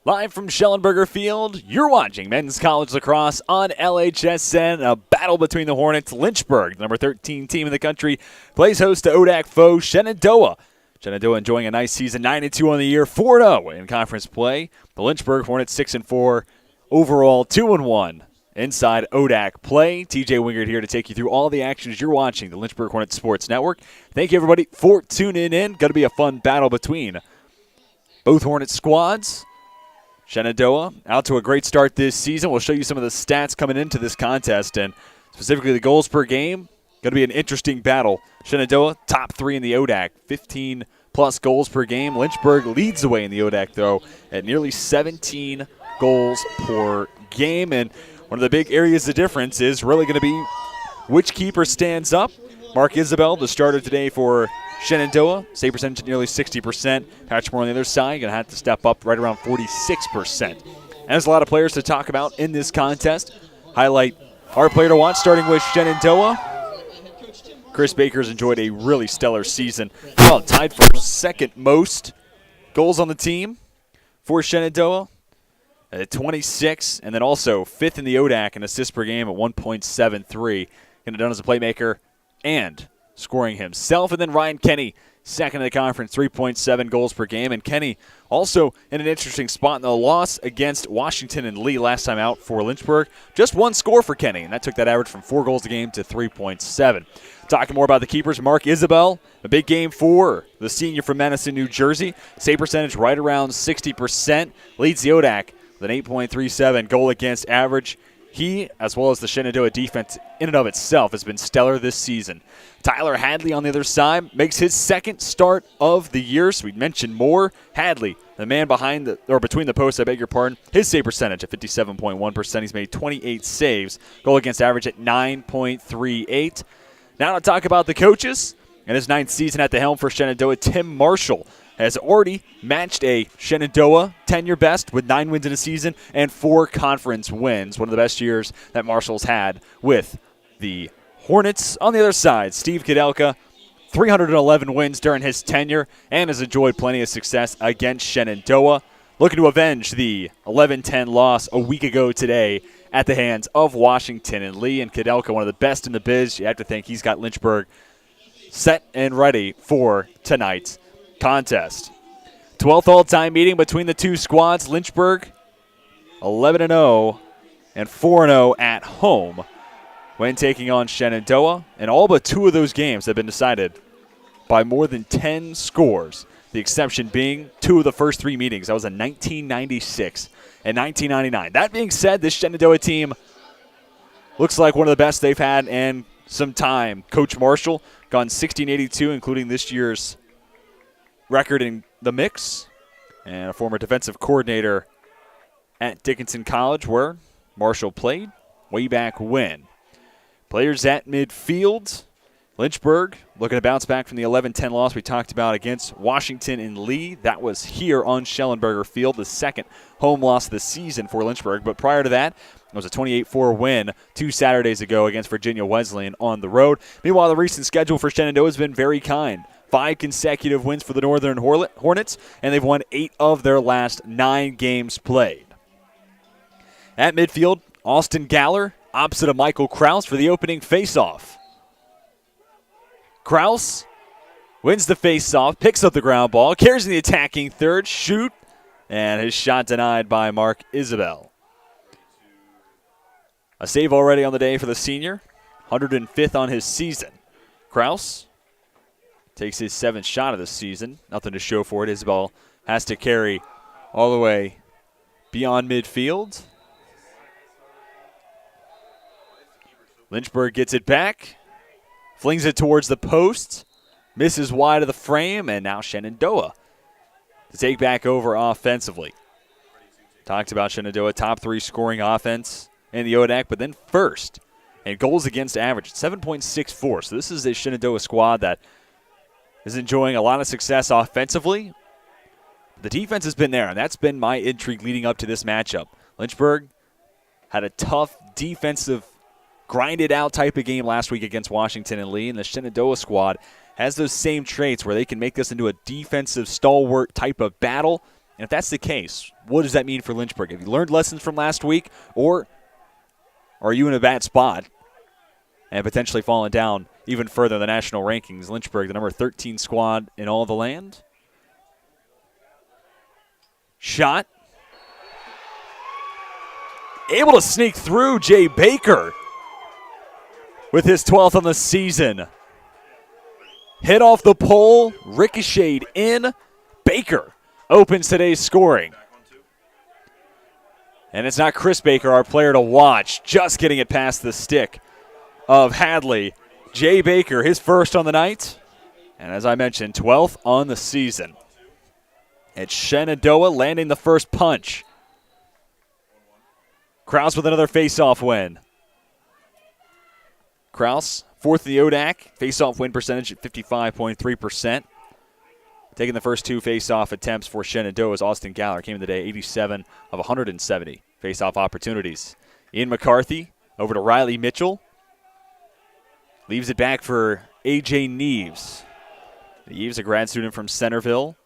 Live from Shenandoah Field, you're watching men's college lacrosse on LHSN. A battle between the Hornets. Lynchburg, the number 13 team in the country, plays host to ODAC foe Shenandoah. Shenandoah enjoying a nice season, 9-2 on the year, 4-0 in conference play. The Lynchburg Hornets 6-4, overall 2-1 inside ODAC play. TJ Wingard here to take you through all the actions you're watching, the Lynchburg Hornets Sports Network. Thank you, everybody, for tuning in. Going to be a fun battle between both Hornets squads. Shenandoah out to a great start this season. We'll show you some of the stats coming into this contest, and specifically the goals per game. Going to be an interesting battle. Shenandoah, top 3 in the ODAC, 15-plus goals per game. Lynchburg leads the way in the ODAC, though, at nearly 17 goals per game. And one of the big areas of difference is really going to be which keeper stands up. Mark Isabel, the starter today for Shenandoah, save percentage at nearly 60%. Patrick Moore on the other side, going to have to step up right around 46%. And there's a lot of players to talk about in this contest. Highlight our player to watch, starting with Shenandoah. Chris Baker's enjoyed a really stellar season. Well, tied for second most goals on the team for Shenandoah at 26, and then also fifth in the ODAC in assists per game at 1.73. Getting it done as a playmaker and scoring himself. And then Ryan Kenny, second in the conference, 3.7 goals per game. And Kenny also in an interesting spot in the loss against Washington and Lee last time out for Lynchburg. Just one score for Kenny, and that took that average from 4 goals a game to 3.7. Talking more about the keepers, Mark Isabel, a big game for the senior from Madison, New Jersey. Save percentage right around 60%. Leads the ODAC with an 8.37 goal against average. He, as well as the Shenandoah defense in and of itself, has been stellar this season. Tyler Hadley on the other side makes his second start of the year. So we mentioned Moore. Hadley, the man between the posts, I beg your pardon. His save percentage at 57.1%. He's made 28 saves. Goal against average at 9.38. Now to talk about the coaches. In his 9th season at the helm for Shenandoah, Tim Marshall has already matched a Shenandoah tenure best with 9 wins in a season and 4 conference wins. One of the best years that Marshall's had with the Hornets. On the other side, Steve Kudelka, 311 wins during his tenure and has enjoyed plenty of success against Shenandoah. Looking to avenge the 11-10 loss a week ago today at the hands of Washington and Lee. And Kudelka, one of the best in the biz. You have to think he's got Lynchburg set and ready for tonight's contest. 12th all-time meeting between the two squads. Lynchburg 11-0 and 4-0 at home when taking on Shenandoah. And all but 2 of those games have been decided by more than 10 scores. The exception being 2 of the first 3 meetings. That was in 1996 and 1999. That being said, this Shenandoah team looks like one of the best they've had in some time. Coach Marshall gone 16-82, including this year's record in the mix, and a former defensive coordinator at Dickinson College where Marshall played way back when. Players at midfield. Lynchburg looking to bounce back from the 11-10 loss we talked about against Washington and Lee. That was here on Schellenberger Field, the second home loss of the season for Lynchburg. But prior to that, it was a 28-4 win 2 Saturdays ago against Virginia Wesleyan on the road. Meanwhile, the recent schedule for Shenandoah has been very kind. 5 consecutive wins for the Northern Hornets, and they've won 8 of their last 9 games played. At midfield, Austin Galler, opposite of Michael Kraus for the opening faceoff. Kraus wins the faceoff, picks up the ground ball, carries in the attacking third, shoot, and his shot denied by Mark Isabel. A save already on the day for the senior, 105th on his season. Kraus takes his 7th shot of the season. Nothing to show for it. Isabel has to carry all the way beyond midfield. Lynchburg gets it back. Flings it towards the post. Misses wide of the frame. And now Shenandoah to take back over offensively. Talked about Shenandoah, top 3 scoring offense in the ODAC, but then first in goals against average, 7.64. So this is a Shenandoah squad that is enjoying a lot of success offensively. The defense has been there, and that's been my intrigue leading up to this matchup. Lynchburg had a tough defensive, grinded-out type of game last week against Washington and Lee, and the Shenandoah squad has those same traits where they can make this into a defensive stalwart type of battle. And if that's the case, what does that mean for Lynchburg? Have you learned lessons from last week, or are you in a bad spot and potentially falling down even further in the national rankings? Lynchburg, the number 13 squad in all the land. Shot. Able to sneak through Jay Baker with his 12th on the season. Hit off the pole, ricocheted in. Baker opens today's scoring. And it's not Chris Baker, our player to watch, just getting it past the stick of Hadley. Jay Baker, his first on the night. And as I mentioned, 12th on the season. It's Shenandoah landing the first punch. Kraus with another face-off win. Kraus, fourth in the ODAC. Face-off win percentage at 55.3%. Taking the first two face-off attempts for Shenandoah's Austin Galler came in the day 87 of 170 face-off opportunities. Ian McCarthy over to Riley Mitchell. Leaves it back for A.J. Neves. Neves, a grad student from Centerville.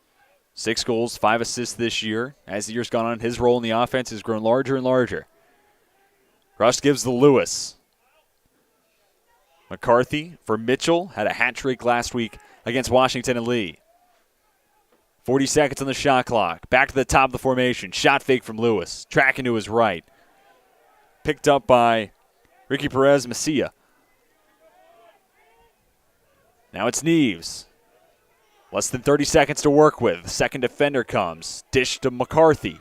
6 goals, 5 assists this year. As the year's gone on, his role in the offense has grown larger and larger. Rush gives to Lewis. McCarthy for Mitchell. Had a hat trick last week against Washington and Lee. 40 seconds on the shot clock. Back to the top of the formation. Shot fake from Lewis. Tracking to his right. Picked up by Ricky Perez Messia. Now it's Neves. Less than 30 seconds to work with. The second defender comes. Dish to McCarthy.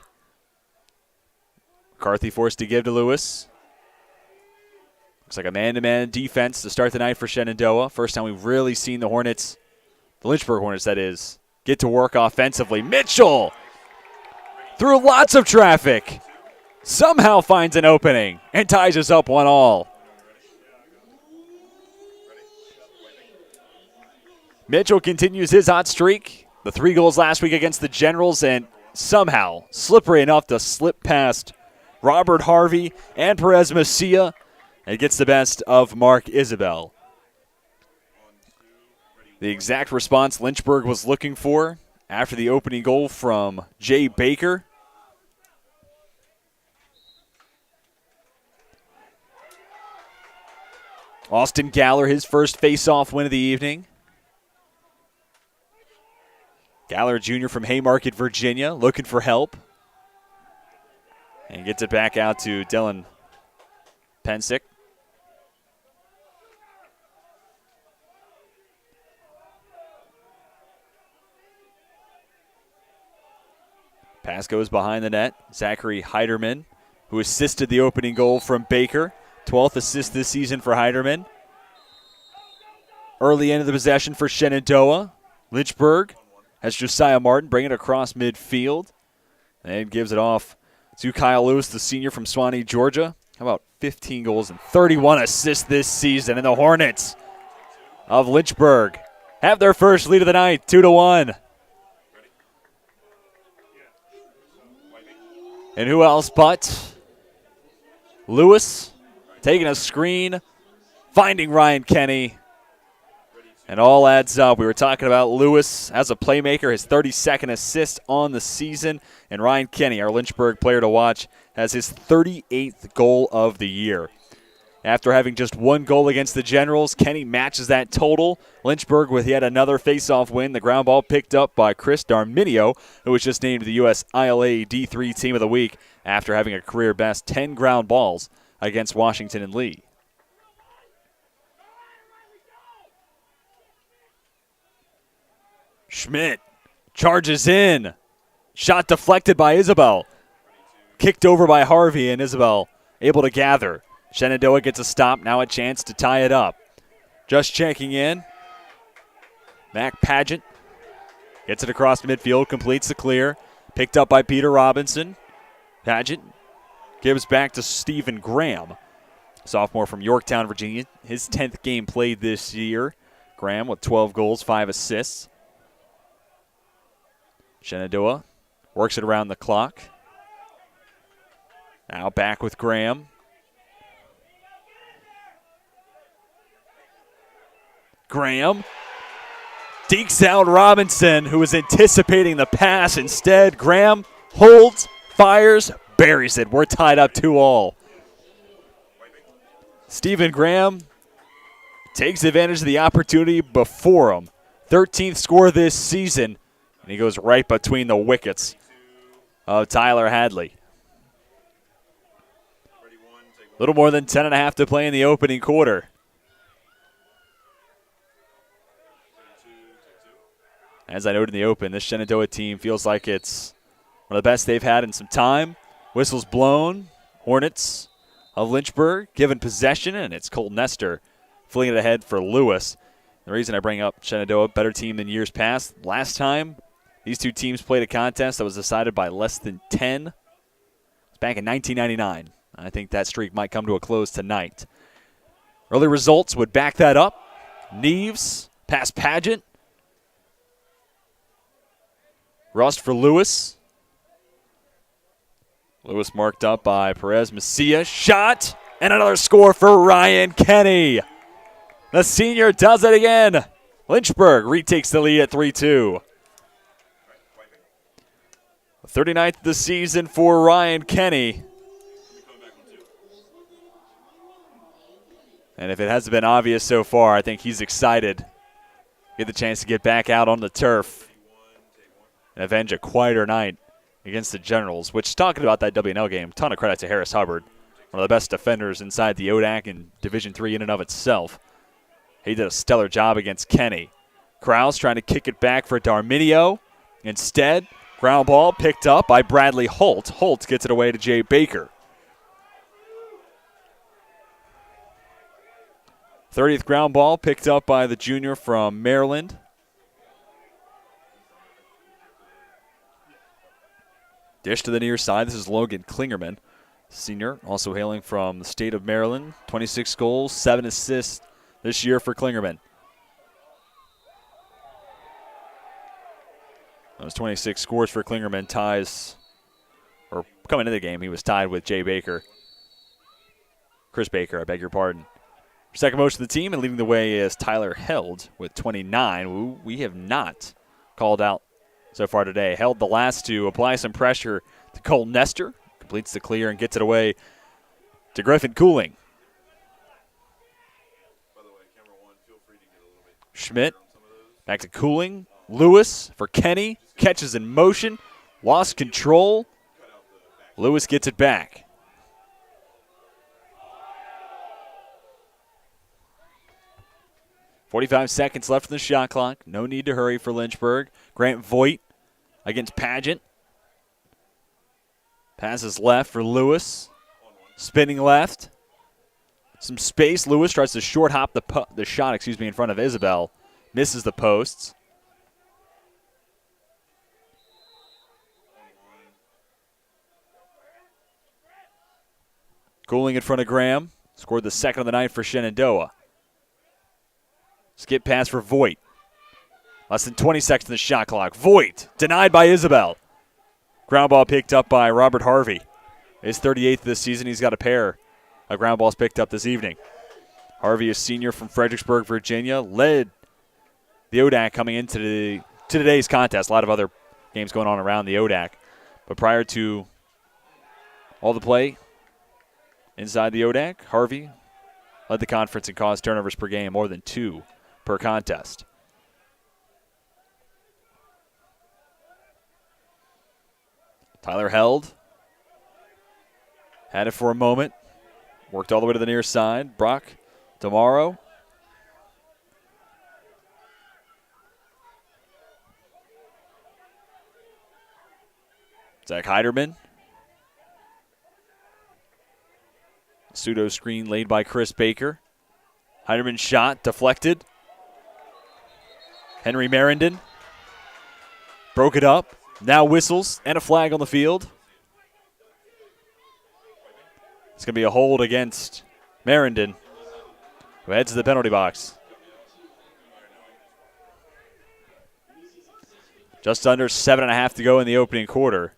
McCarthy forced to give to Lewis. Looks like a man-to-man defense to start the night for Shenandoah. First time we've really seen the Hornets, the Lynchburg Hornets that is, get to work offensively. Mitchell, through lots of traffic, somehow finds an opening and ties us up 1-1. Mitchell continues his hot streak. The 3 goals last week against the Generals, and somehow slippery enough to slip past Robert Harvey and Perez Messia. And gets the best of Mark Isabel. The exact response Lynchburg was looking for after the opening goal from Jay Baker. Austin Galler, his first face-off win of the evening. Galler Jr. from Haymarket, Virginia, looking for help. And gets it back out to Dylan Pensick. Pass goes behind the net. Zachary Heiderman, who assisted the opening goal from Baker. 12th assist this season for Heiderman. Early end of the possession for Shenandoah. Lynchburg has Josiah Martin bring it across midfield. And gives it off to Kyle Lewis, the senior from Swanee, Georgia. How about 15 goals and 31 assists this season? And the Hornets of Lynchburg have their first lead of the night, 2-1. And who else but Lewis taking a screen, finding Ryan Kenny, and all adds up. We were talking about Lewis as a playmaker, his 32nd assist on the season, and Ryan Kenny, our Lynchburg player to watch, has his 38th goal of the year. After having just 1 goal against the Generals, Kenny matches that total. Lynchburg with yet another face-off win. The ground ball picked up by Chris Darminio, who was just named the U.S. ILA D3 Team of the Week after having a career-best 10 ground balls against Washington and Lee. Schmidt charges in. Shot deflected by Isabel. Kicked over by Harvey, and Isabel able to gather. Shenandoah gets a stop, now a chance to tie it up. Just checking in. Mac Pageant gets it across midfield, completes the clear. Picked up by Peter Robinson. Pageant gives back to Stephen Graham, sophomore from Yorktown, Virginia. His 10th game played this year. Graham with 12 goals, 5 assists. Shenandoah works it around the clock. Now back with Graham. Graham Dekes out Robinson, who was anticipating the pass. Instead, Graham holds, fires, buries it. We're tied up 2-all. Stephen Graham takes advantage of the opportunity before him. 13th score this season, and he goes right between the wickets of Tyler Hadley. A little more than 10.5 to play in the opening quarter. As I noted in the open, this Shenandoah team feels like it's one of the best they've had in some time. Whistles blown. Hornets of Lynchburg given possession, and it's Cole Nestor flinging it ahead for Lewis. The reason I bring up Shenandoah, better team than years past. Last time these two teams played a contest that was decided by less than 10. It was back in 1999. I think that streak might come to a close tonight. Early results would back that up. Neves past Pageant. Rust for Lewis. Lewis marked up by Perez Macia. Shot, and another score for Ryan Kenny. The senior does it again. Lynchburg retakes the lead at 3-2. 39th of the season for Ryan Kenny. And if it hasn't been obvious so far, I think he's excited. Get the chance to get back out on the turf and avenge a quieter night against the Generals, which, talking about that WNL game, ton of credit to Harris Hubbard, one of the best defenders inside the ODAC and Division III in and of itself. He did a stellar job against Kenny. Krause trying to kick it back for Darminio. Instead, ground ball picked up by Bradley Holt. Holt gets it away to Jay Baker. 30th ground ball picked up by the junior from Maryland. Dish to the near side. This is Logan Klingerman, senior, also hailing from the state of Maryland. 26 goals, 7 assists this year for Klingerman. Those 26 scores for Klingerman ties, or coming into the game, he was tied with Jay Baker. Chris Baker, I beg your pardon. Second most of the team, and leading the way is Tyler Held with 29, who we have not called out so far today. Held the last to apply some pressure to Cole Nestor. Completes the clear and gets it away to Griffin Cooling. Schmidt back to Cooling. Lewis for Kenny. Catches in motion. Lost control. Lewis gets it back. .45 seconds left in the shot clock. No need to hurry for Lynchburg. Grant Voigt against Pageant. Passes left for Lewis. Spinning left. Some space. Lewis tries to short hop the shot in front of Isabel. Misses the posts. Cooling in front of Graham. Scored the second of the night for Shenandoah. Skip pass for Voigt. Less than 20 seconds in the shot clock. Voigt denied by Isabel. Ground ball picked up by Robert Harvey. His 38th this season. He's got a pair of ground balls picked up this evening. Harvey, a senior from Fredericksburg, Virginia, led the ODAC coming into today's contest. A lot of other games going on around the ODAC. But prior to all the play inside the ODAC, Harvey led the conference and caused turnovers per game, more than 2 per contest. Tyler Held had it for a moment. Worked all the way to the near side. Brock Tomorrow. Zach Heiderman. Pseudo screen laid by Chris Baker. Heiderman shot, deflected. Henry Merendon broke it up. Now whistles and a flag on the field. It's going to be a hold against Merendon, who heads to the penalty box. Just under 7.5 to go in the opening quarter.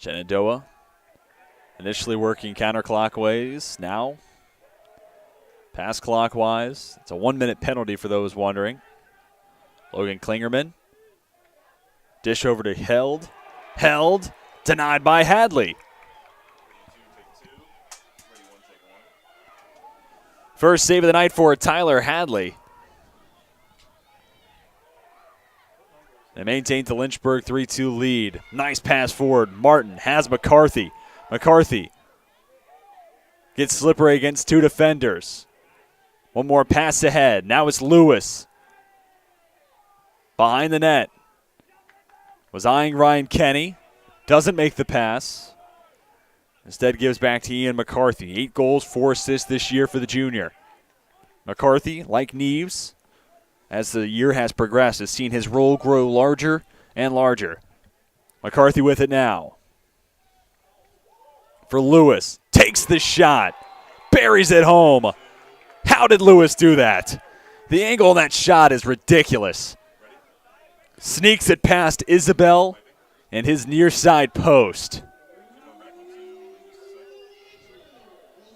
Shenandoah initially working counterclockwise, now pass clockwise. It's a 1-minute penalty for those wondering. Logan Klingerman. Dish over to Held. Held. Denied by Hadley. First save of the night for Tyler Hadley. They maintain the Lynchburg 3-2 lead. Nice pass forward. Martin has McCarthy. McCarthy gets slippery against two defenders. One more pass ahead. Now it's Lewis. Behind the net. Was eyeing Ryan Kenny. Doesn't make the pass. Instead gives back to Ian McCarthy. 8 goals, 4 assists this year for the junior. McCarthy, like Neves, as the year has progressed, has seen his role grow larger and larger. McCarthy with it now. For Lewis. Takes the shot. Buries it home. How did Lewis do that? The angle on that shot is ridiculous. Sneaks it past Isabel and his near side post.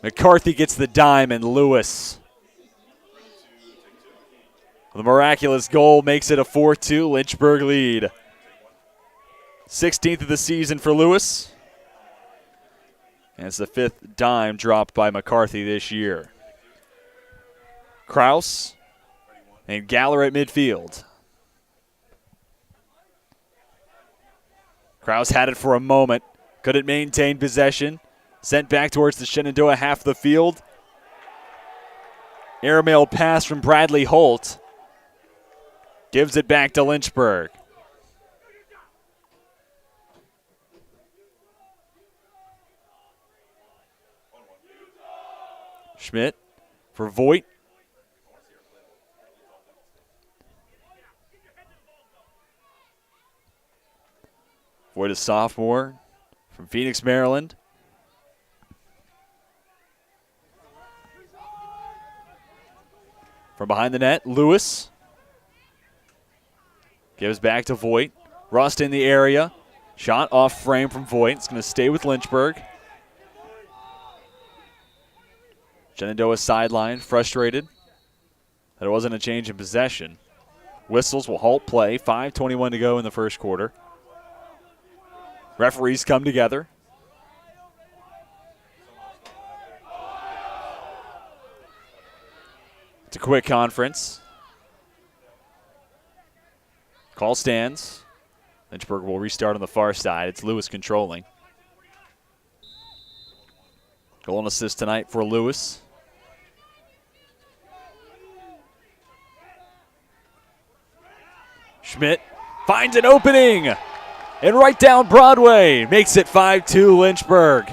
McCarthy gets the dime, and Lewis, the miraculous goal, makes it a 4-2 Lynchburg lead. 16th of the season for Lewis. And it's the 5th dime dropped by McCarthy this year. Kraus and Galler at midfield. Kraus had it for a moment. Couldn't maintain possession. Sent back towards the Shenandoah half of the field. Airmail pass from Bradley Holt. Gives it back to Lynchburg. Schmidt for Voigt. Voigt, a sophomore from Phoenix, Maryland. From behind the net, Lewis gives back to Voigt. Rust in the area. Shot off frame from Voigt. It's going to stay with Lynchburg. Shenandoah sideline, frustrated that it wasn't a change in possession. Whistles will halt play. 5:21 to go in the first quarter. Referees come together. It's a quick conference. Call stands. Lynchburg will restart on the far side. It's Lewis controlling. Goal and assist tonight for Lewis. Schmidt finds an opening. And right down Broadway. Makes it 5-2 Lynchburg.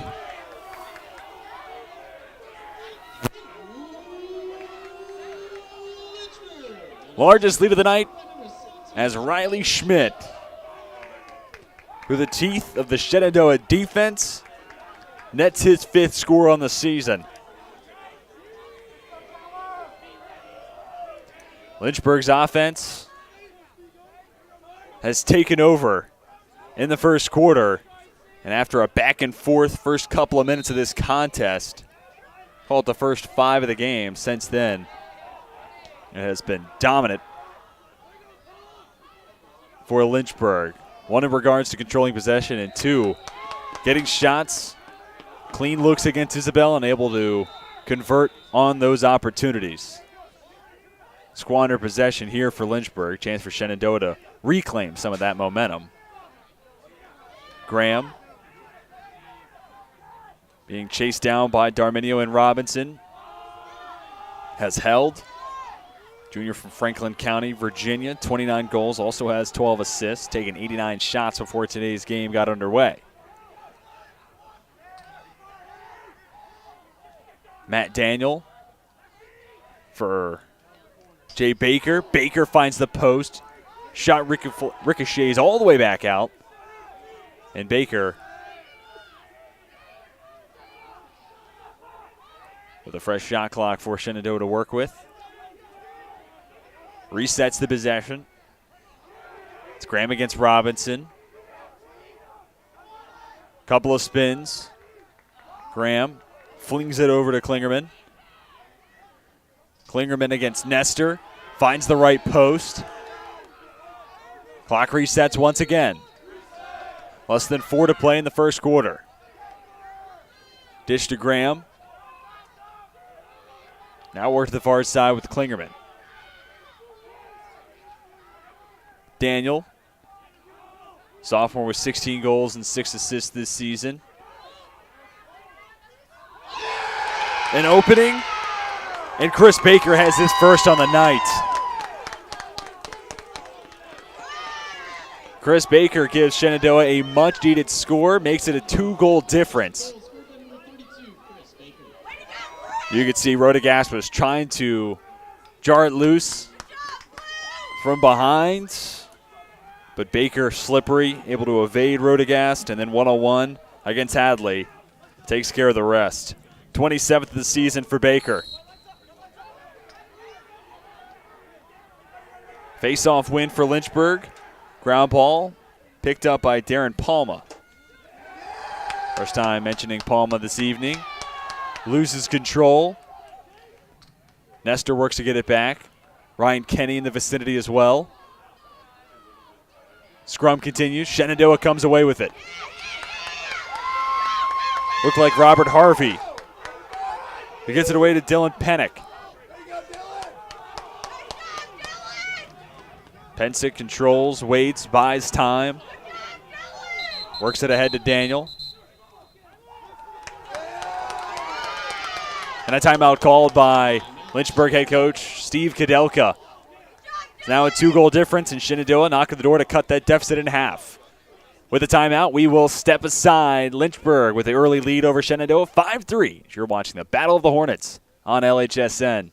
Largest lead of the night as Riley Schmidt, through the teeth of the Shenandoah defense, nets his 5th score on the season. Lynchburg's offense has taken over in the first quarter, and after a back and forth first couple of minutes of this contest, call it the first 5 of the game, since then it has been dominant for Lynchburg. 1, in regards to controlling possession, and 2, getting shots, clean looks against Isabel, and able to convert on those opportunities. Squander possession here for Lynchburg. Chance for Shenandoah to reclaim some of that momentum. Graham being chased down by Darminio and Robinson. Has held. Junior from Franklin County, Virginia, 29 goals, also has 12 assists, taken 89 shots before today's game got underway. Matt Daniel for Jay Baker. Baker finds the post. Shot ricochets all the way back out. And Baker with a fresh shot clock for Shenandoah to work with. Resets the possession. It's Graham against Robinson. Couple of spins. Graham flings it over to Klingerman. Klingerman against Nestor. Finds the right post. Clock resets once again. Less than 4 to play in the first quarter. Dish to Graham. Now work to the far side with Klingerman. Daniel, sophomore with 16 goals and 6 assists this season. An opening, and Chris Baker has his first on the night. Chris Baker gives Shenandoah a much-needed score, makes it a 2-goal difference. You could see Rodegas was trying to jar it loose from behind, but Baker slippery, able to evade Rodegas, and then one-on-one against Hadley takes care of the rest. 27th of the season for Baker. Face-off win for Lynchburg. Ground ball picked up by Darren Palma. First time mentioning Palma this evening. Loses control. Nestor works to get it back. Ryan Kenny in the vicinity as well. Scrum continues. Shenandoah comes away with it. Looked like Robert Harvey. He gets it away to Dylan Pennick. Pensick controls, waits, buys time. Works it ahead to Daniel. And a timeout called by Lynchburg head coach Steve Kadelka. It's now a 2-goal difference, and Shenandoah knocking the door to cut that deficit in half. With the timeout, we will step aside. Lynchburg with the early lead over Shenandoah, 5-3. You're watching the Battle of the Hornets on LHSN.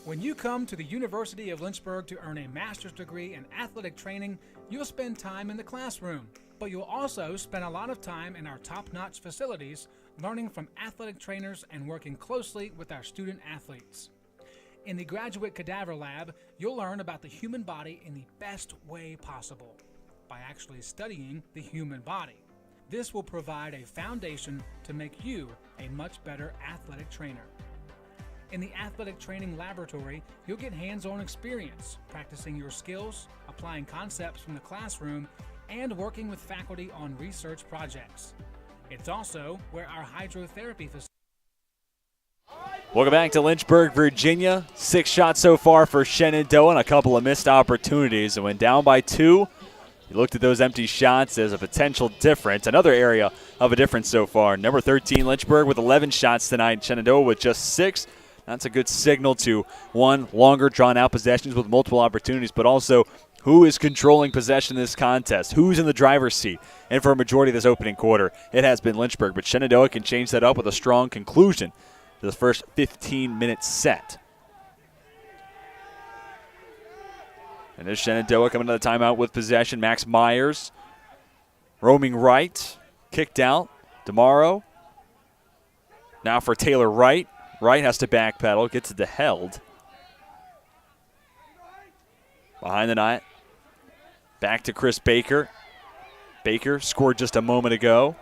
When you come to the University of Lynchburg to earn a master's degree in athletic training, you'll spend time in the classroom, but you'll also spend a lot of time in our top-notch facilities, learning from athletic trainers and working closely with our student athletes. In the Graduate Cadaver Lab, you'll learn about the human body in the best way possible, by actually studying the human body. This will provide a foundation to make you a much better athletic trainer. In the Athletic Training Laboratory, you'll get hands-on experience, practicing your skills, applying concepts from the classroom, and working with faculty on research projects. It's also where our hydrotherapy facility. Welcome back to Lynchburg, Virginia. 6 shots so far for Shenandoah and a couple of missed opportunities. And when down by 2, you looked at those empty shots as a potential difference. Another area of a difference so far. Number 13, Lynchburg with 11 shots tonight. Shenandoah with just 6. That's a good signal to, one, longer drawn-out possessions with multiple opportunities, but also who is controlling possession in this contest, who's in the driver's seat. And for a majority of this opening quarter, it has been Lynchburg, but Shenandoah can change that up with a strong conclusion to the first 15-minute set. And there's Shenandoah coming to the timeout with possession. Max Myers roaming right, kicked out. DeMauro now for Taylor Wright. Wright has to backpedal, gets it to held. Behind the net. Back to Chris Baker. Baker scored just a moment ago.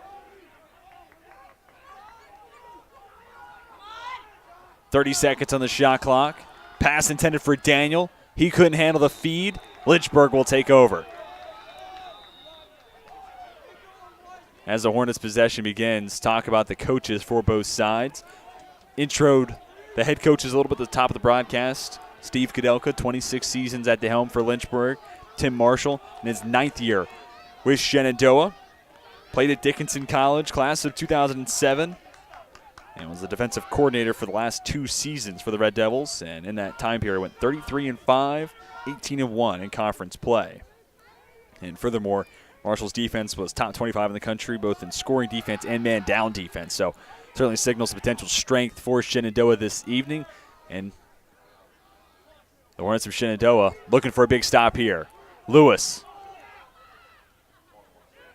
30 seconds on the shot clock. Pass intended for Daniel. He couldn't handle the feed. Lynchburg will take over. As the Hornets' possession begins, talk about the coaches for both sides. Introed the head coaches a little bit at the top of the broadcast. Steve Kadelka, 26 seasons at the helm for Lynchburg. Tim Marshall in his 9th year with Shenandoah. Played at Dickinson College, class of 2007. And was the defensive coordinator for the last 2 seasons for the Red Devils. And in that time period went 33-5, 18-1 in conference play. And furthermore, Marshall's defense was top 25 in the country, both in scoring defense and man-down defense. So certainly signals the potential strength for Shenandoah this evening. And the Hornets of Shenandoah looking for a big stop here. Lewis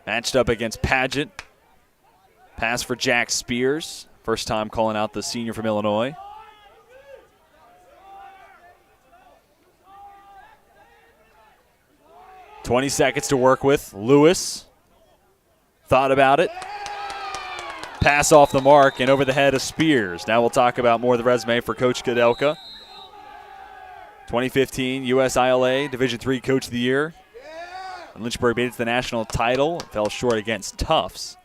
matched up against Paget. Pass for Jack Spears. First time calling out the senior from Illinois. "20 seconds to work with. Lewis thought about it. Pass off the mark and over the head of Spears. Now we'll talk about more of the resume for Coach Kudelka. 2015 USILA Division III Coach of the Year. And Lynchburg made it to the national title. Fell short against Tufts.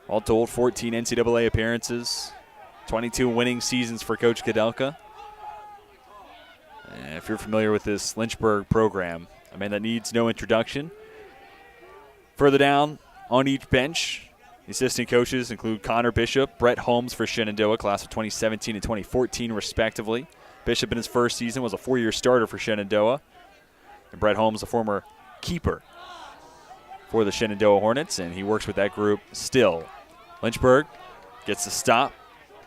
All told, 14 NCAA appearances, 22 winning seasons for Coach Kudelka. And if you're familiar with this Lynchburg program, a man that needs no introduction. Further down on each bench, the assistant coaches include Connor Bishop, Brett Holmes for Shenandoah, class of 2017 and 2014 respectively. Bishop in his first season was a 4-year starter for Shenandoah. And Brett Holmes, a former keeper for the Shenandoah Hornets, and he works with that group still. Lynchburg gets the stop.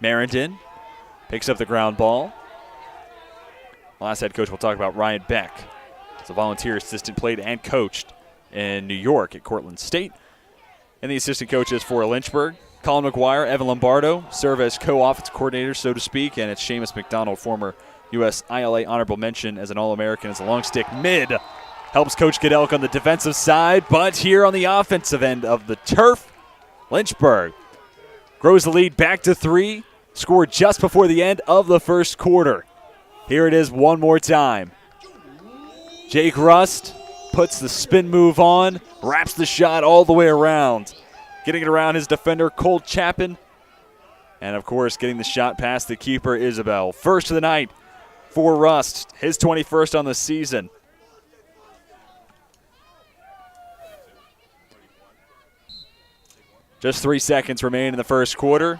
Merrington picks up the ground ball. Last head coach we'll talk about, Ryan Beck. As a volunteer assistant, played and coached in New York at Cortland State. And the assistant coaches for Lynchburg, Colin McGuire, Evan Lombardo, serve as co-offensive coordinators, so to speak, and it's Seamus McDonald, former USILA honorable mention as an All-American as a long stick mid. Helps Coach Kudelka on the defensive side, but here on the offensive end of the turf, Lynchburg grows the lead back to 3, scored just before the end of the first quarter. Here it is one more time. Jake Rust puts the spin move on, wraps the shot all the way around. Getting it around his defender, Cole Chapin. And, of course, getting the shot past the keeper, Isabel. First of the night for Rust, his 21st on the season. Just 3 seconds remain in the first quarter.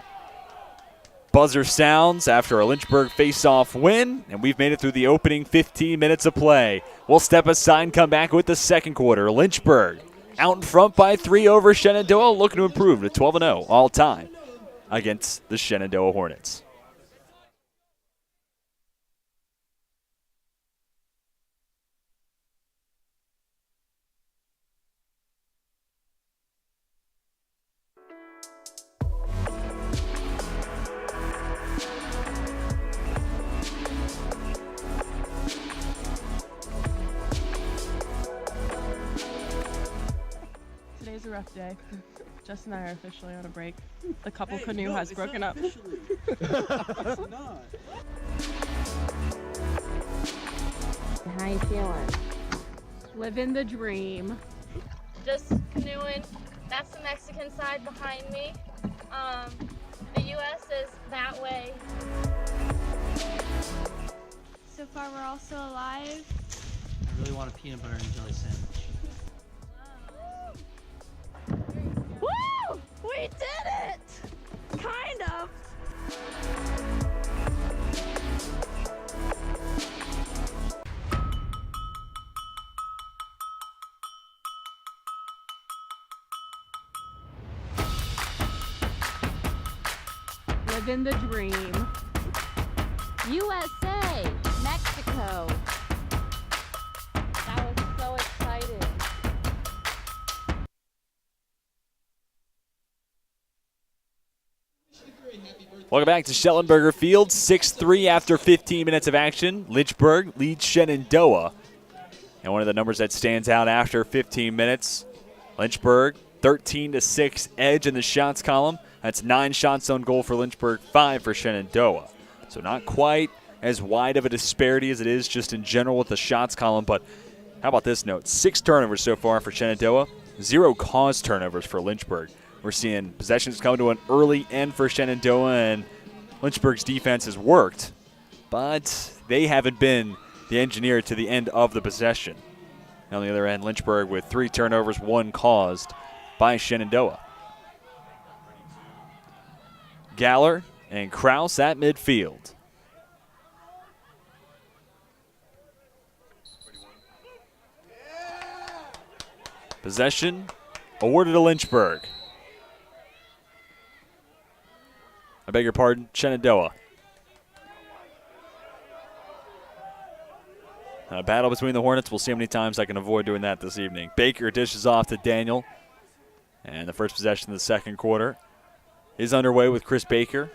Buzzer sounds after a Lynchburg face-off win, and we've made it through the opening 15 minutes of play. We'll step aside and come back with the second quarter. Lynchburg out in front by 3 over Shenandoah, looking to improve to 12-0 all-time against the Shenandoah Hornets. Today's a rough day. Jess and I are officially on a break. The couple canoe has broken up. It's not. How you feeling? Living the dream. Just canoeing. That's the Mexican side behind me. The U.S. is that way. So far, we're all still alive. I really want a peanut butter and jelly sandwich. Woo! We did it! Kind of. Living the dream. USA, Mexico. That was so exciting. Welcome back to Schellenberger Field. 6-3 after 15 minutes of action. Lynchburg leads Shenandoah. And one of the numbers that stands out after 15 minutes, Lynchburg 13-6 edge in the shots column. That's 9 shots on goal for Lynchburg, 5 for Shenandoah. So not quite as wide of a disparity as it is just in general with the shots column. But how about this note? 6 turnovers so far for Shenandoah, 0 caused turnovers for Lynchburg. We're seeing possessions come to an early end for Shenandoah, and Lynchburg's defense has worked, but they haven't been the engineer to the end of the possession. And on the other end, Lynchburg with 3 turnovers, 1 caused by Shenandoah. Galler and Kraus at midfield. Possession awarded to Lynchburg. I beg your pardon, Shenandoah. A battle between the Hornets. We'll see how many times I can avoid doing that this evening. Baker dishes off to Daniel. And the first possession of the second quarter is underway with Chris Baker.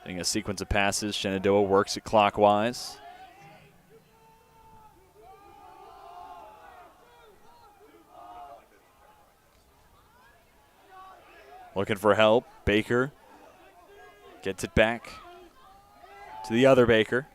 Getting a sequence of passes. Shenandoah works it clockwise. Looking for help. Baker gets it back to the other Baker.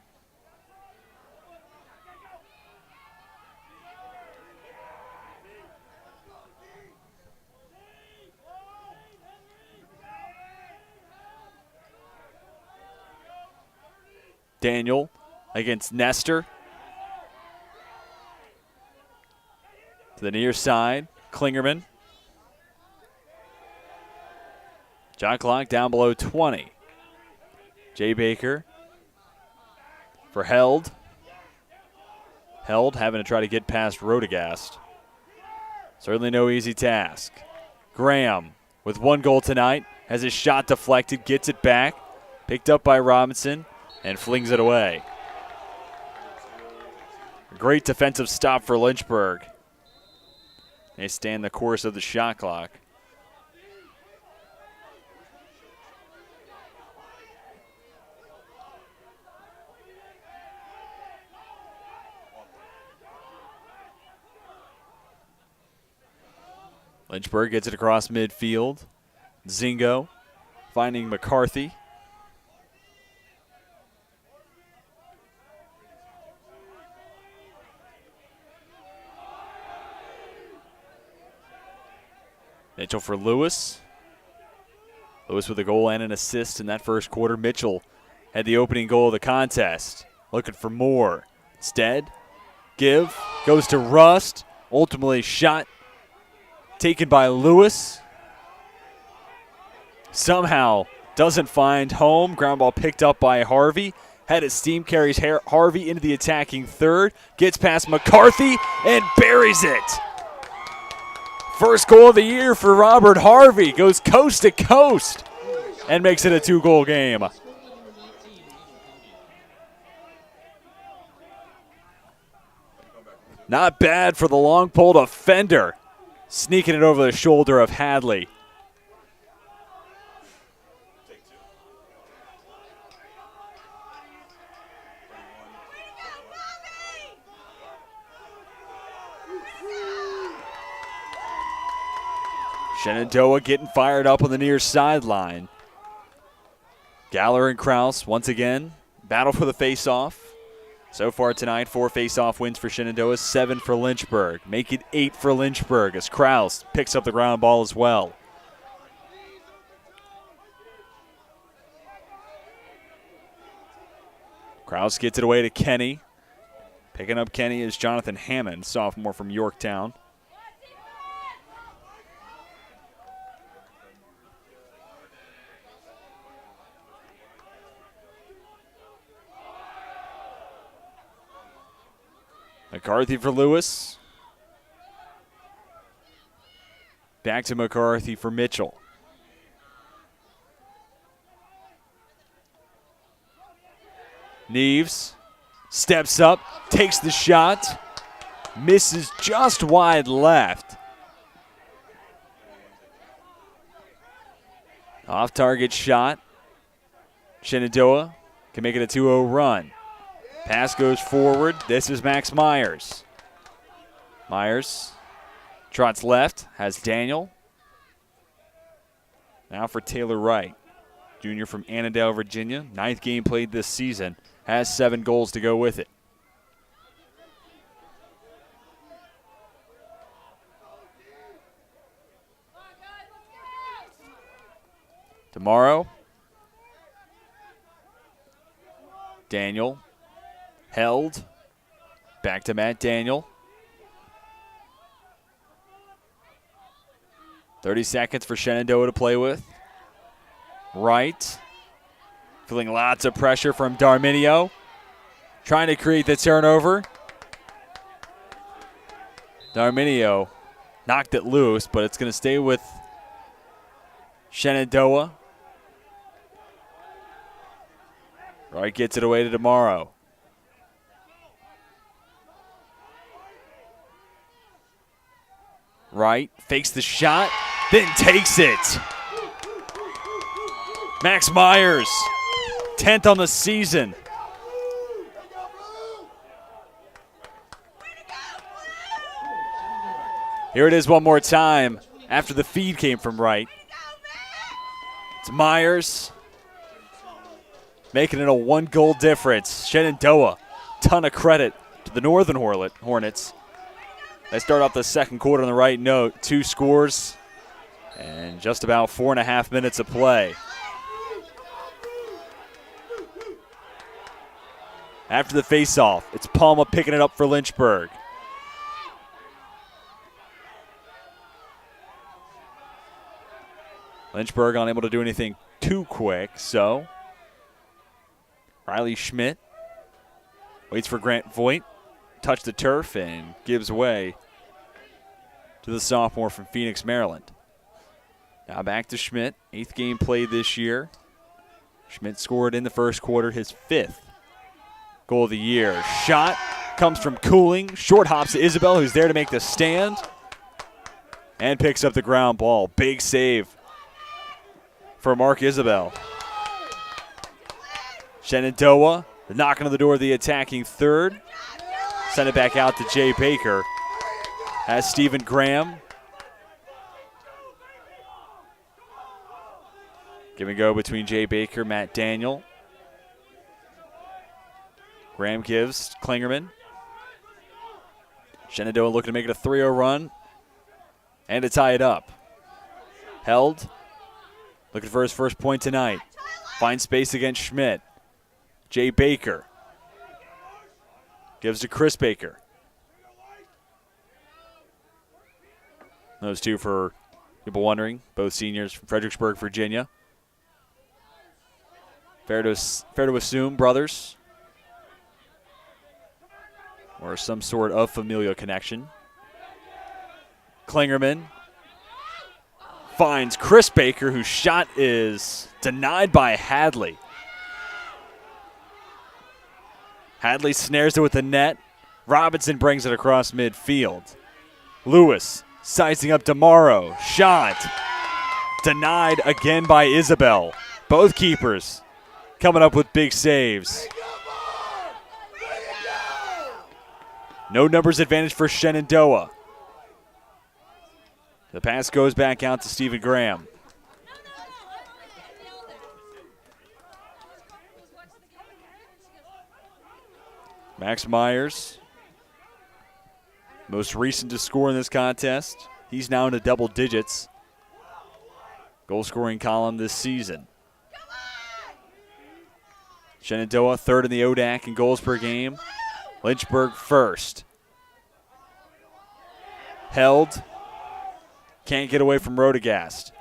Daniel against Nestor. To the near side, Klingerman. Shot clock down below 20. Jay Baker for Held. Held having to try to get past Rodegast. Certainly no easy task. Graham with 1 goal tonight has his shot deflected, gets it back, picked up by Robinson, and flings it away. A great defensive stop for Lynchburg. They stand the course of the shot clock. Lynchburg gets it across midfield. Zingo finding McCarthy. Mitchell for Lewis. Lewis with a goal and an assist in that first quarter. Mitchell had the opening goal of the contest. Looking for more. Instead, give. Goes to Rust. Ultimately shot taken by Lewis. Somehow doesn't find home. Ground ball picked up by Harvey. Head of steam carries Harvey into the attacking third. Gets past McCarthy and buries it. First goal of the year for Robert Harvey. Goes coast to coast and makes it a 2-goal game. Not bad for the long pole defender. Sneaking it over the shoulder of Hadley. Shenandoah getting fired up on the near sideline. Galler and Kraus once again battle for the face-off. So far tonight, 4 face-off wins for Shenandoah, 7 for Lynchburg. Make it 8 for Lynchburg as Kraus picks up the ground ball as well. Kraus gets it away to Kenny. Picking up Kenny is Jonathan Hammond, sophomore from Yorktown. McCarthy for Lewis. Back to McCarthy for Mitchell. Neves steps up, takes the shot, misses just wide left. Off-target shot. Shenandoah can make it a 2-0 run. Pass goes forward. This is Max Myers. Myers trots left, has Daniel. Now for Taylor Wright, junior from Annandale, Virginia. 9th game played this season. Has 7 goals to go with it. Tomorrow, Daniel. Held. Back to Matt Daniel. 30 seconds for Shenandoah to play with. Wright. Feeling lots of pressure from Darminio. Trying to create the turnover. Darminio knocked it loose, but it's going to stay with Shenandoah. Wright gets it away to Tomorrow. Wright fakes the shot, then takes it. Max Myers, 10th on the season. Here it is one more time after the feed came from right. It's Myers making it a 1-goal difference. Shenandoah, ton of credit to the Northern Hornets. They start off the second quarter on the right note. 2 scores and just about 4.5 minutes of play. After the faceoff, it's Palma picking it up for Lynchburg. Lynchburg unable to do anything too quick, so Riley Schmidt waits for Grant Voigt, touch the turf, and gives way to the sophomore from Phoenix, Maryland. Now back to Schmidt, 8th game played this year. Schmidt scored in the first quarter his 5th goal of the year. Shot comes from Cooling, short hops to Isabel, who's there to make the stand, and picks up the ground ball. Big save for Mark Isabel. Shenandoah, the knocking on the door of the attacking third. Send it back out to Jay Baker. Has Stephen Graham. Give and go between Jay Baker, Matt Daniel. Graham gives Klingerman. Shenandoah looking to make it a 3-0 run and to tie it up. Held. Looking for his first point tonight. Finds space against Schmidt. Jay Baker. Gives to Chris Baker. Those two, for people wondering, both seniors from Fredericksburg, Virginia. Fair to assume brothers, or some sort of familial connection. Klingerman finds Chris Baker, whose shot is denied by Hadley. Hadley snares it with the net. Robinson brings it across midfield. Lewis sizing up DeMauro. Shot denied again by Isabel. Both keepers coming up with big saves. No numbers advantage for Shenandoah. The pass goes back out to Stephen Graham. Max Myers, most recent to score in this contest. He's now into double digits. Goal scoring column this season. Shenandoah third in the ODAC in goals per game. Lynchburg first. Held. Can't get away from Rodegast.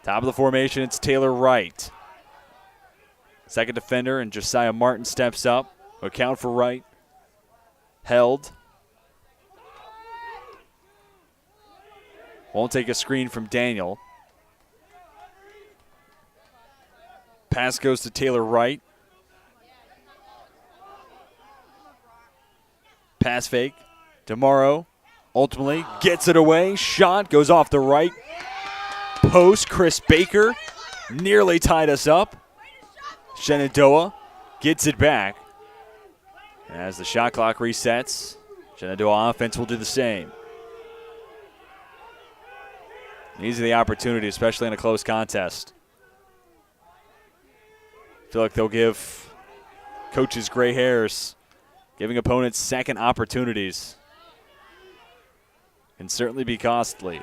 Top of the formation, it's Taylor Wright. Second defender, and Josiah Martin steps up. Account for Wright. Held. Won't take a screen from Daniel. Pass goes to Taylor Wright. Pass fake. DeMauro ultimately gets it away. Shot goes off the right post. Chris Baker nearly tied us up. Shenandoah gets it back. As the shot clock resets, Shenandoah offense will do the same. These are the opportunity, especially in a close contest. I feel like they'll give coaches gray hairs, giving opponents second opportunities. Can certainly be costly.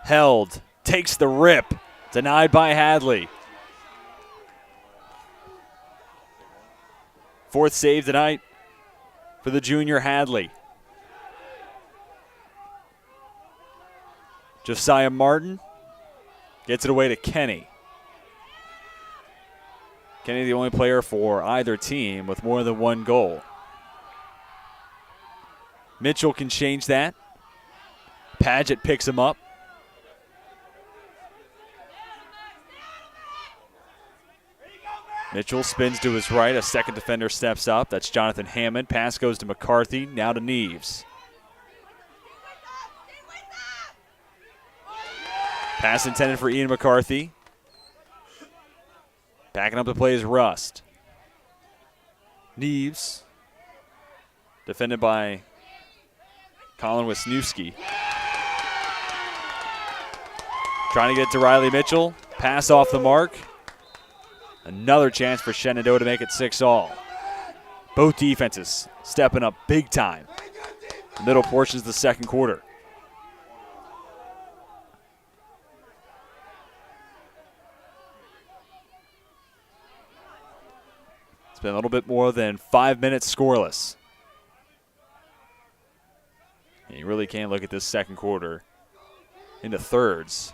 Held, takes the rip, denied by Hadley. Fourth save tonight for the junior Hadley. Josiah Martin gets it away to Kenny. Kenny, the only player for either team with more than one goal. Mitchell can change that. Padgett picks him up. Mitchell spins to his right. A second defender steps up. That's Jonathan Hammond. Pass goes to McCarthy. Now to Neves. Pass intended for Ian McCarthy. Backing up the play is Rust. Neves. Defended by Colin Wisniewski. Trying to get to Riley Mitchell. Pass off the mark. Another chance for Shenandoah to make it 6-all. Both defenses stepping up big time. The middle portions of the second quarter. It's been a little bit more than 5 minutes scoreless. And you really can't look at this second quarter into thirds.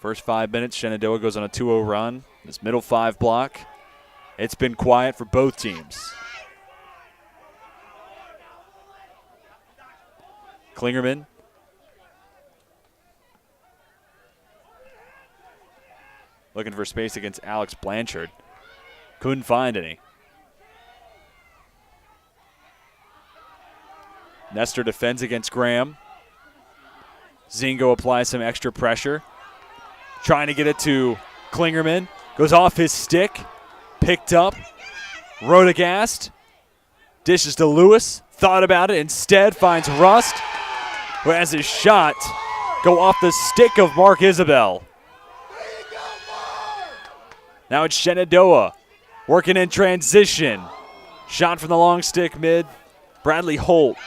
First 5 minutes, Shenandoah goes on a 2-0 run. This middle 5 block, it's been quiet for both teams. Klingerman. Looking for space against Alex Blanchard. Couldn't find any. Nestor defends against Graham. Zingo applies some extra pressure. Trying to get it to Klingerman. Goes off his stick. Picked up. Rodegast. Dishes to Lewis. Thought about it. Instead finds Rust, who has his shot go off the stick of Mark Isabel. Now it's Shenandoah working in transition. Shot from the long stick mid. Bradley Holt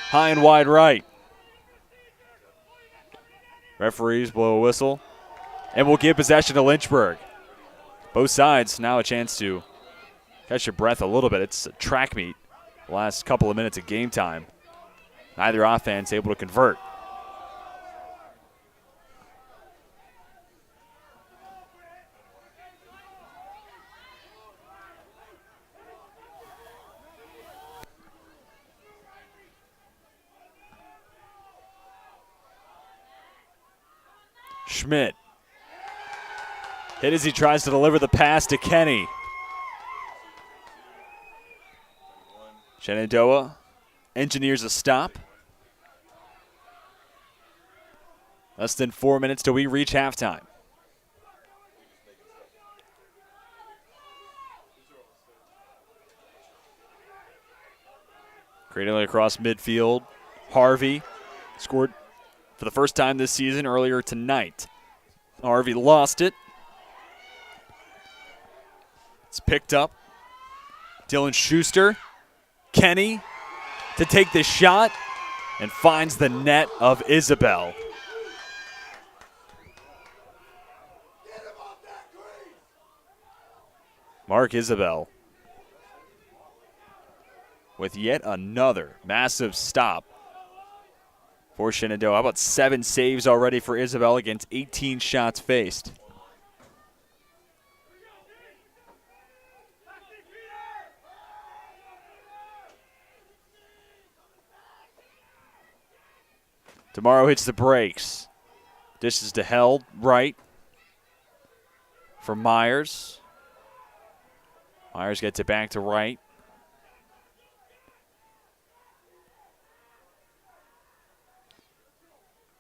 high and wide right. Referees blow a whistle and will give possession to Lynchburg. Both sides now a chance to catch your breath a little bit. It's a track meet. The last couple of minutes of game time. Neither offense able to convert. Schmidt. Hit as he tries to deliver the pass to Kenny. Shenandoah engineers a stop. Less than 4 minutes till we reach halftime. Creating it across midfield. Harvey scored for the first time this season earlier tonight. Harvey lost it. It's picked up. Dylan Schuster. Kenny to take the shot and finds the net of Isabel. Mark Isabel with yet another massive stop for Shenandoah. How about 7 saves already for Isabel against 18 shots faced? Tomorrow hits the brakes. Dishes to Held, right. For Myers. Myers gets it back to right.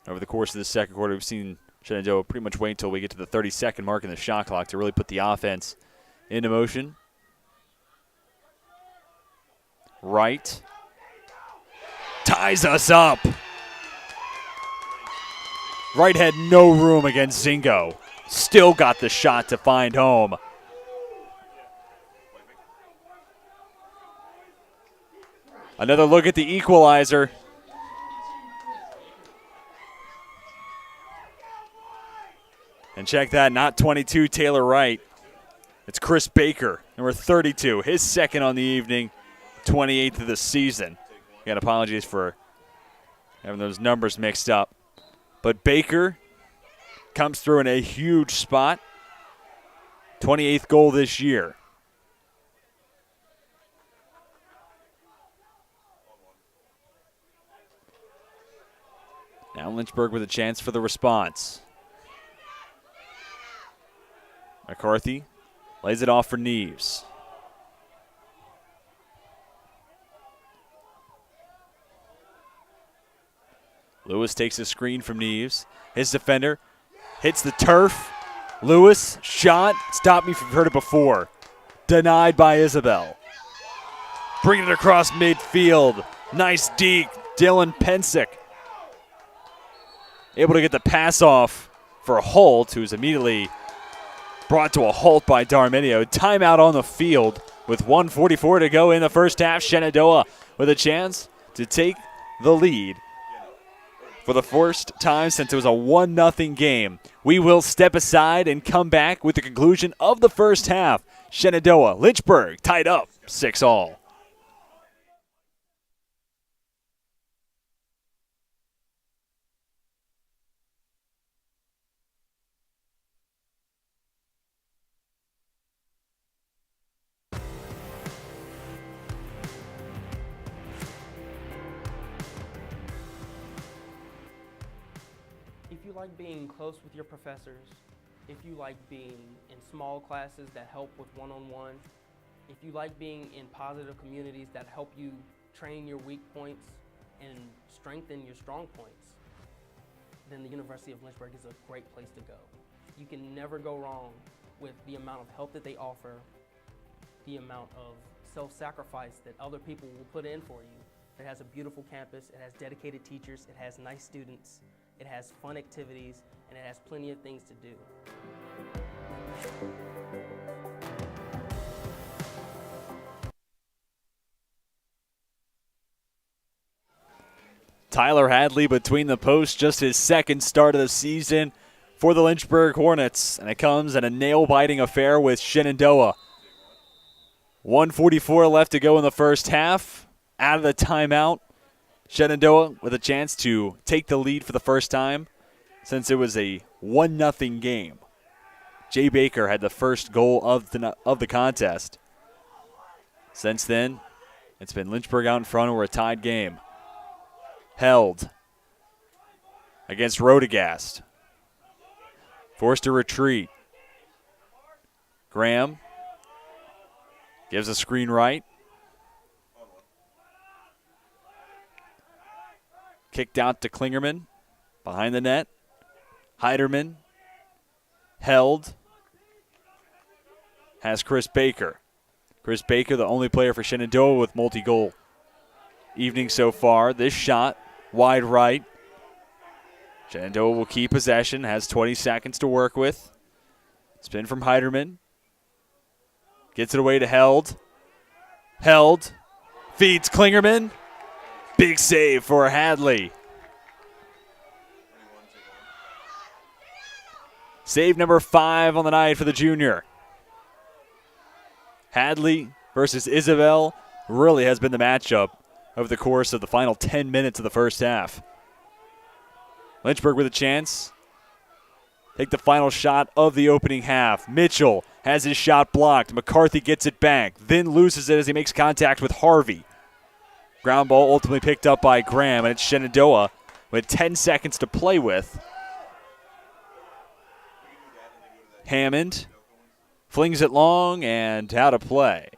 Over the course of the second quarter, we've seen Shenandoah pretty much wait until we get to the 30-second mark in the shot clock to really put the offense into motion. Right. Ties us up. Wright had no room against Zingo. Still got the shot to find home. Another look at the equalizer. And check that, not 22 Taylor Wright. It's Chris Baker, number 32. His second on the evening, 28th of the season. Again, apologies for having those numbers mixed up. But Baker comes through in a huge spot. 28th goal this year. Now Lynchburg with a chance for the response. McCarthy lays it off for Neves. Lewis takes a screen from Neves. His defender hits the turf. Lewis, shot. Stop me if you've heard it before. Denied by Isabel. Bringing it across midfield. Nice deke. Dylan Pensick able to get the pass off for Holt, who's immediately brought to a halt by Darminio. Timeout on the field with 1:44 to go in the first half. Shenandoah with a chance to take the lead for the first time since it was a 1-0 game. We will step aside and come back with the conclusion of the first half. Shenandoah, Lynchburg tied up 6-all. If you like being close with your professors, if you like being in small classes that help with one-on-one, if you like being in positive communities that help you train your weak points and strengthen your strong points, then the University of Lynchburg is a great place to go. You can never go wrong with the amount of help that they offer, the amount of self-sacrifice that other people will put in for you. It has a beautiful campus, it has dedicated teachers, it has nice students, it has fun activities, and it has plenty of things to do. Tyler Hadley between the posts, just his second start of the season for the Lynchburg Hornets, and it comes in a nail-biting affair with Shenandoah. 1:44 left to go in the first half. Out of the timeout, Shenandoah with a chance to take the lead for the first time since it was a 1-0 game. Jay Baker had the first goal of the contest. Since then, it's been Lynchburg out in front over a tied game. Held against Rodegast. Forced to retreat. Graham gives a screen right. Kicked out to Klingerman. Behind the net. Heiderman. Held. Has Chris Baker. Chris Baker, the only player for Shenandoah with multi-goal evening so far. This shot, wide right. Shenandoah will keep possession, has 20 seconds to work with. Spin from Heiderman. Gets it away to Held. Held. Feeds Klingerman. Big save for Hadley. Save number 5 on the night for the junior. Hadley versus Isabel really has been the matchup over the course of the final 10 minutes of the first half. Lynchburg with a chance. Take the final shot of the opening half. Mitchell has his shot blocked. McCarthy gets it back, then loses it as he makes contact with Harvey. Ground ball ultimately picked up by Graham, and it's Shenandoah with 10 seconds to play with. Hammond flings it long and out of play.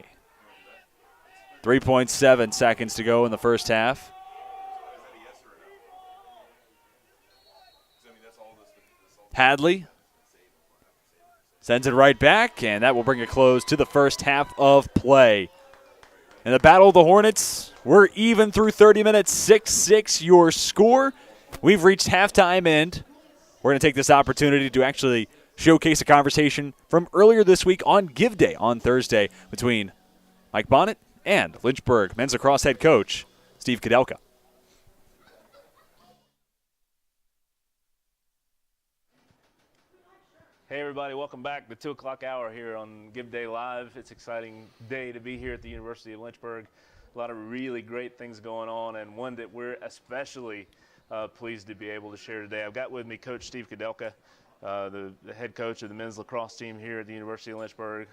3.7 seconds to go in the first half. Hadley sends it right back, and that will bring a close to the first half of play. In the Battle of the Hornets, we're even through 30 minutes, 6-6 your score. We've reached halftime, and we're going to take this opportunity to actually showcase a conversation from earlier this week on Give Day on Thursday between Mike Bonnet and Lynchburg men's lacrosse head coach Steve Kudelka. Hey everybody, welcome back to 2 o'clock hour here on Give Day Live. It's an exciting day to be here at the University of Lynchburg. A lot of really great things going on, and one that we're especially pleased to be able to share today. I've got with me Coach Steve Kudelka, the head coach of the men's lacrosse team here at the University of Lynchburg.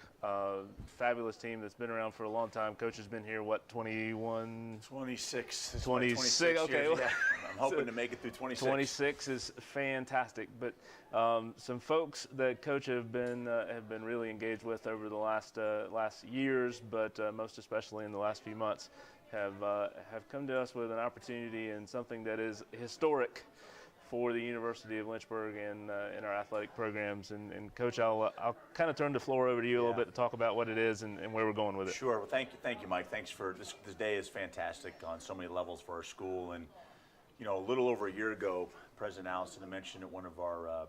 Fabulous team that's been around for a long time. Coach has been here, what, 21? 26. 26, okay. Yeah. I'm hoping to make it through 26. 26 is fantastic, but some folks that Coach have been really engaged with over the last years, but most especially in the last few months, have come to us with an opportunity and something that is historic for the University of Lynchburg and in our athletic programs. And Coach, I'll kind of turn the floor over to you a little bit to talk about what it is and where we're going with it. Sure. Well, thank you, Mike. Thanks for this. This day is fantastic on so many levels for our school. And a little over a year ago, President Allison had mentioned at one of our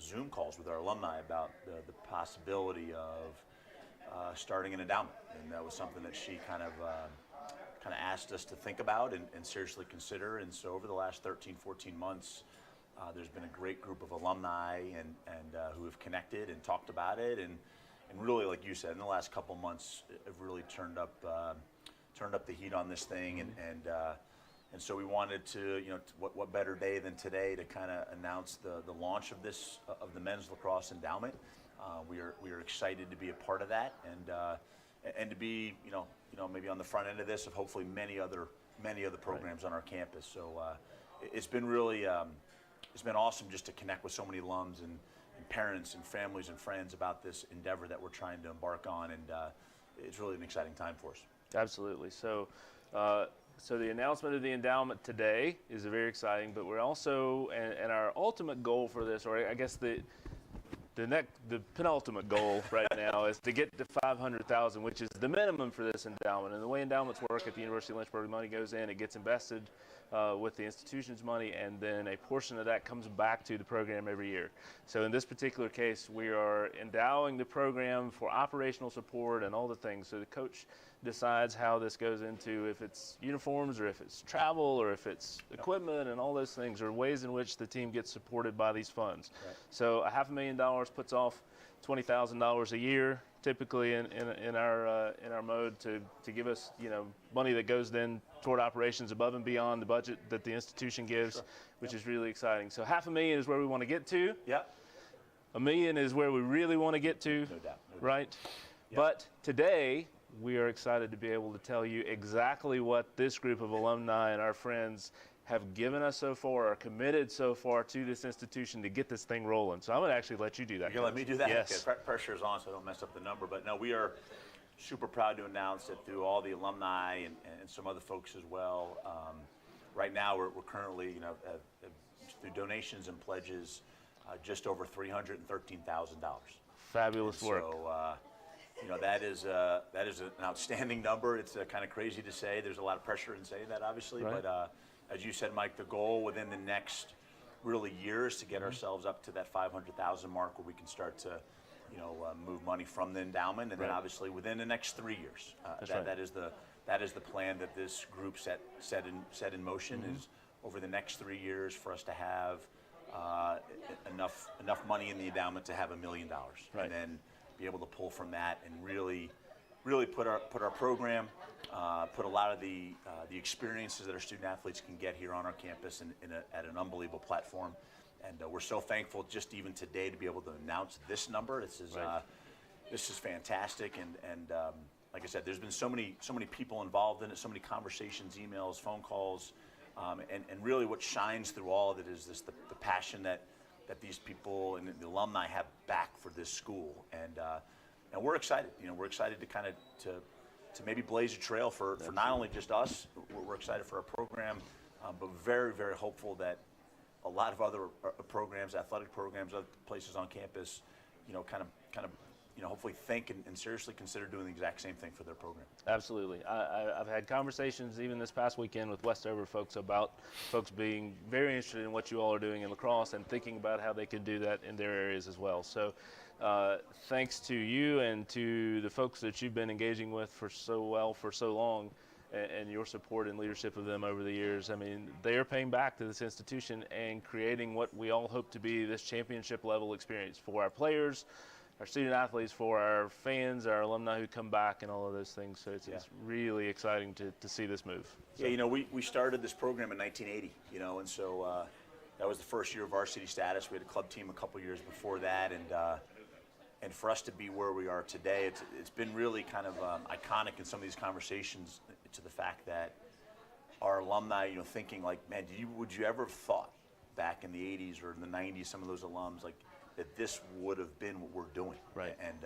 Zoom calls with our alumni about the possibility of starting an endowment, and that was something that she kind of asked us to think about and seriously consider. And so over the last 13, 14 months, there's been a great group of alumni and who have connected and talked about it, and really, like you said, in the last couple months, have really turned up the heat on this thing, and so we wanted to, what better day than today to kind of announce the launch of the men's lacrosse endowment. We are excited to be a part of that, and to be maybe on the front end of this, of hopefully many other programs on our campus. So it's been really it's been awesome just to connect with so many alums and parents and families and friends about this endeavor that we're trying to embark on, and it's really an exciting time for us. Absolutely. So the announcement of the endowment today is very exciting, but we're also, and our ultimate goal for this, or I guess the penultimate goal right now is to get to $500,000, which is the minimum for this endowment. And the way endowments work at the University of Lynchburg, money goes in, it gets invested with the institution's money, and then a portion of that comes back to the program every year. So in this particular case, we are endowing the program for operational support and all the things. So the coach decides how this goes into, if it's uniforms or if it's travel or if it's equipment and all those things, or ways in which the team gets supported by these funds. Right. So $500,000 puts off $20,000 a year, typically in our mode to give us money that goes then toward operations above and beyond the budget that the institution gives, which is really exciting. So $500,000 is where we want to get to. Yeah. $1 million is where we really want to get to. No doubt. Right? Yeah. But today, we are excited to be able to tell you exactly what this group of alumni and our friends have given us so far, are committed so far to this institution to get this thing rolling. So I'm going to actually let you do that. You're going to let me do that? Yes. Okay. Pressure is on, so I don't mess up the number. But no, we are super proud to announce that through all the alumni and some other folks as well, right now we're currently, through donations and pledges, just over $313,000. Fabulous work. So, that is an outstanding number. It's kind of crazy to say. There's a lot of pressure in saying that, obviously. Right. But as you said, Mike, the goal within the next really year is to get ourselves up to that 500,000 mark, where we can start to, move money from the endowment, and then obviously within the next 3 years. That is the plan that this group set in motion. Is over the next 3 years for us to have enough money in the endowment to have $1 million, and then be able to pull from that and really put our program, put a lot of the experiences that our student athletes can get here on our campus at an unbelievable platform. And we're so thankful just even today to be able to announce this number. This is fantastic. And like I said, there's been so many people involved in it, so many conversations, emails, phone calls, and really what shines through all of it is the passion that these people and the alumni have back for this school, and we're excited. We're excited to kind of to maybe blaze a trail for not only just us. We're excited for our program, but very, very hopeful that a lot of other programs, athletic programs, other places on campus, kind of hopefully think and seriously consider doing the exact same thing for their program. Absolutely. I've had conversations even this past weekend with Westover folks about folks being very interested in what you all are doing in lacrosse and thinking about how they can do that in their areas as well. So thanks to you and to the folks that you've been engaging with for so long, and your support and leadership of them over the years. I mean, they are paying back to this institution and creating what we all hope to be this championship level experience for our players, our student athletes, for our fans, our alumni who come back, and all of those things. So it's really exciting to see this move. So. Yeah, we started this program in 1980, and so that was the first year of varsity status. We had a club team a couple years before that, and for us to be where we are today, it's been really kind of iconic in some of these conversations, to the fact that our alumni, thinking like, man, would you ever have thought back in the 80s or in the 90s, some of those alums, like, that this would have been what we're doing. Right. And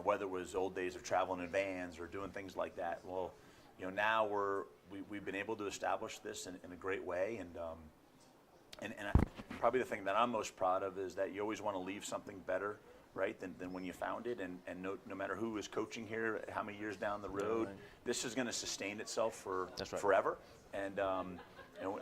whether it was old days of traveling in vans or doing things like that, well, now we've been able to establish this in a great way, Probably the thing that I'm most proud of is that you always want to leave something better, right, than when you found it. And no matter who is coaching here, how many years down the road, this is going to sustain itself for forever. And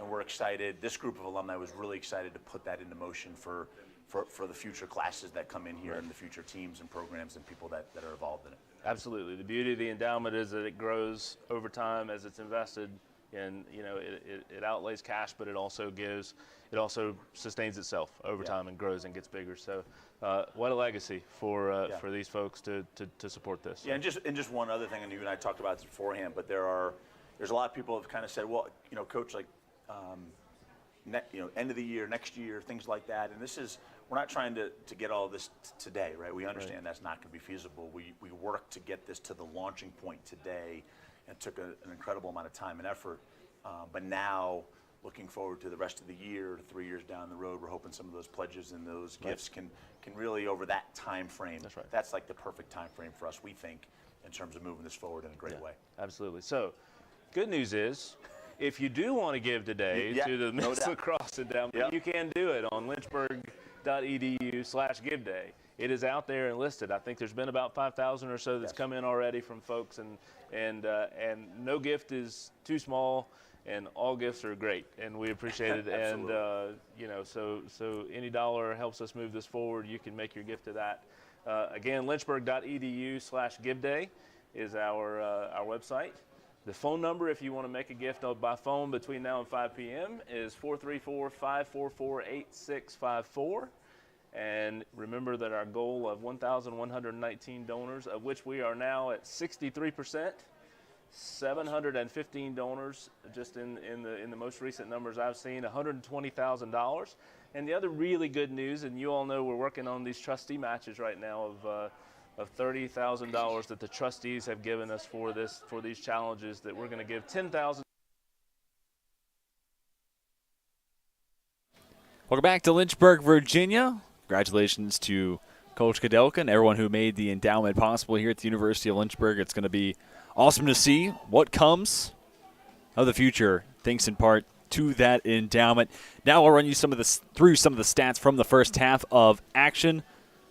we're excited. This group of alumni was really excited to put that into motion for the future classes that come in here and the future teams and programs and people that are involved in it. Absolutely. The beauty of the endowment is that it grows over time as it's invested. And it outlays cash, but it also sustains itself over time and grows and gets bigger. So, what a legacy for these folks to support this. Yeah, and just one other thing, and you and I talked about this beforehand, but there's a lot of people have kind of said, well, Coach, like, end of the year, next year, things like that. And we're not trying to get all this today, right? We understand that's not going to be feasible. We worked to get this to the launching point today. It took an incredible amount of time and effort, but now looking forward to the rest of the year, 3 years down the road, we're hoping some of those pledges and those gifts can really, over that time frame, that's like the perfect time frame for us, we think, in terms of moving this forward in a great way. Absolutely. So, good news is, if you do want to give today to the Men's Lacrosse Endowment, you can do it on lynchburg.edu/give day. It is out there and listed. I think there's been about 5,000 or so that's come in already from folks, and no gift is too small, and all gifts are great, and we appreciate it. And so any dollar helps us move this forward. You can make your gift to that. Again, lynchburg.edu/give day is our website. The phone number, if you want to make a gift by phone between now and 5 p.m., is 434-544-8654. And remember that our goal of 1,119 donors, of which we are now at 63%, 715 donors just in the most recent numbers I've seen, $120,000. And the other really good news, and you all know we're working on these trustee matches right now of $30,000 that the trustees have given us for these challenges, that we're going to give $10,000. Welcome back to Lynchburg, Virginia. Congratulations to Coach Kadelka and everyone who made the endowment possible here at the University of Lynchburg. It's going to be awesome to see what comes of the future, thanks in part to that endowment. Now I'll run you through some of the stats from the first half of action.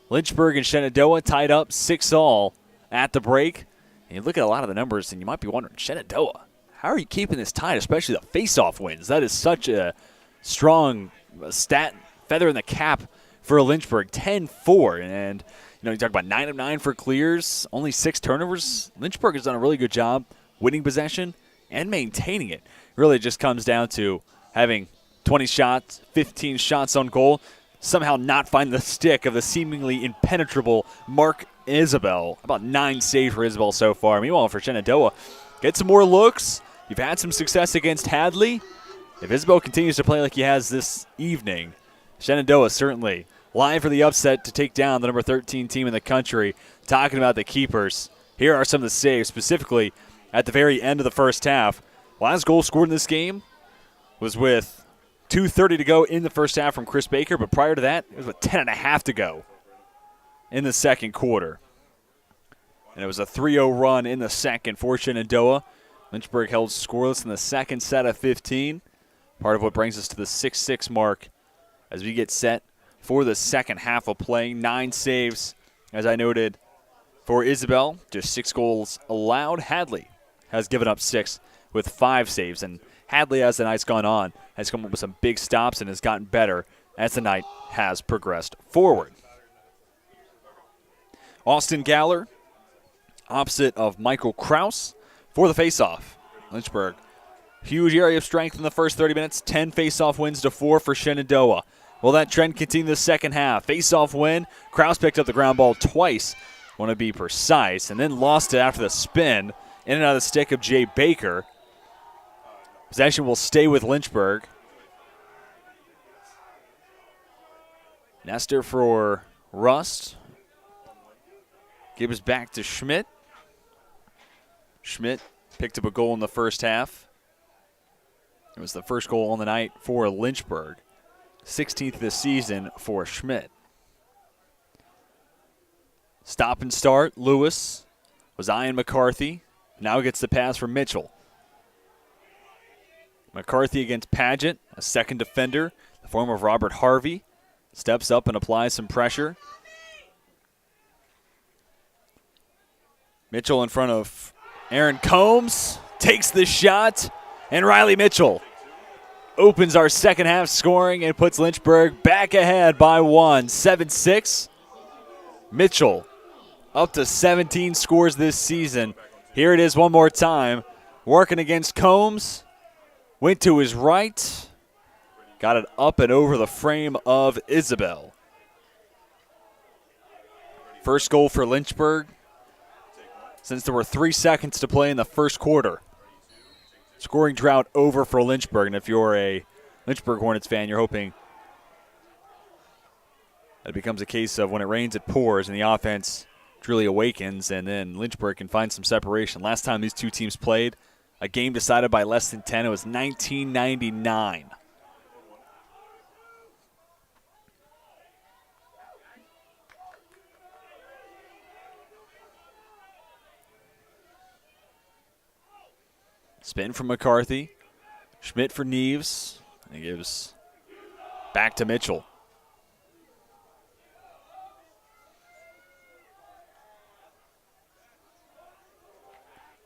Lynchburg and Shenandoah tied up 6-all at the break. And you look at a lot of the numbers, and you might be wondering, Shenandoah, how are you keeping this tight, especially the face-off wins? That is such a strong stat, feather in the cap for Lynchburg, 10-4. And, you talk about 9 of 9 for clears, only 6 turnovers. Lynchburg has done a really good job winning possession and maintaining it. Really just comes down to having 20 shots, 15 shots on goal, somehow not find the stick of the seemingly impenetrable Mark Isabel. About 9 saves for Isabel so far. Meanwhile, for Shenandoah, get some more looks. You've had some success against Hadley. If Isabel continues to play like he has this evening, Shenandoah certainly live for the upset to take down the number 13 team in the country. Talking about the keepers, here are some of the saves, specifically at the very end of the first half. Last goal scored in this game was with 2:30 to go in the first half from Chris Baker, but prior to that, it was with 10.5 to go in the second quarter. And it was a 3-0 run in the second for Shenandoah. Lynchburg held scoreless in the second set of 15. Part of what brings us to the 6-6 mark as we get set for the second half of play. 9 saves, as I noted, for Isabel. Just 6 goals allowed. Hadley has given up 6 with 5 saves. And Hadley, as the night's gone on, has come up with some big stops and has gotten better as the night has progressed forward. Austin Galler, opposite of Michael Kraus, for the faceoff. Lynchburg, huge area of strength in the first 30 minutes. 10 faceoff wins to 4 for Shenandoah. Will that trend continue the second half? Faceoff win. Kraus picked up the ground ball twice, want to be precise, and then lost it after the spin in and out of the stick of Jay Baker. Possession will stay with Lynchburg. Nestor for Rust. Gives back to Schmidt. Schmidt picked up a goal in the first half. It was the first goal on the night for Lynchburg. 16th this season for Schmidt. Stop and start. Lewis was eyeing McCarthy. Now gets the pass from Mitchell. McCarthy against Paget, a second defender. the form of Robert Harvey, steps up and applies some pressure. Mitchell in front of Aaron Combs, takes the shot, and Riley Mitchell opens our second half scoring and puts Lynchburg back ahead by 1, 7-6. Mitchell up to 17 scores this season. Here it is one more time. Working against Combs. Went to his right. Got it up and over the frame of Isabel. First goal for Lynchburg since there were 3 seconds to play in the first quarter. Scoring drought over for Lynchburg. And if you're a Lynchburg Hornets fan, you're hoping that it becomes a case of when it rains, it pours, and the offense truly awakens, and then Lynchburg can find some separation. Last time these two teams played, a game decided by less than 10, it was 1999. Spin from McCarthy. Schmidt for Neves. And he gives back to Mitchell.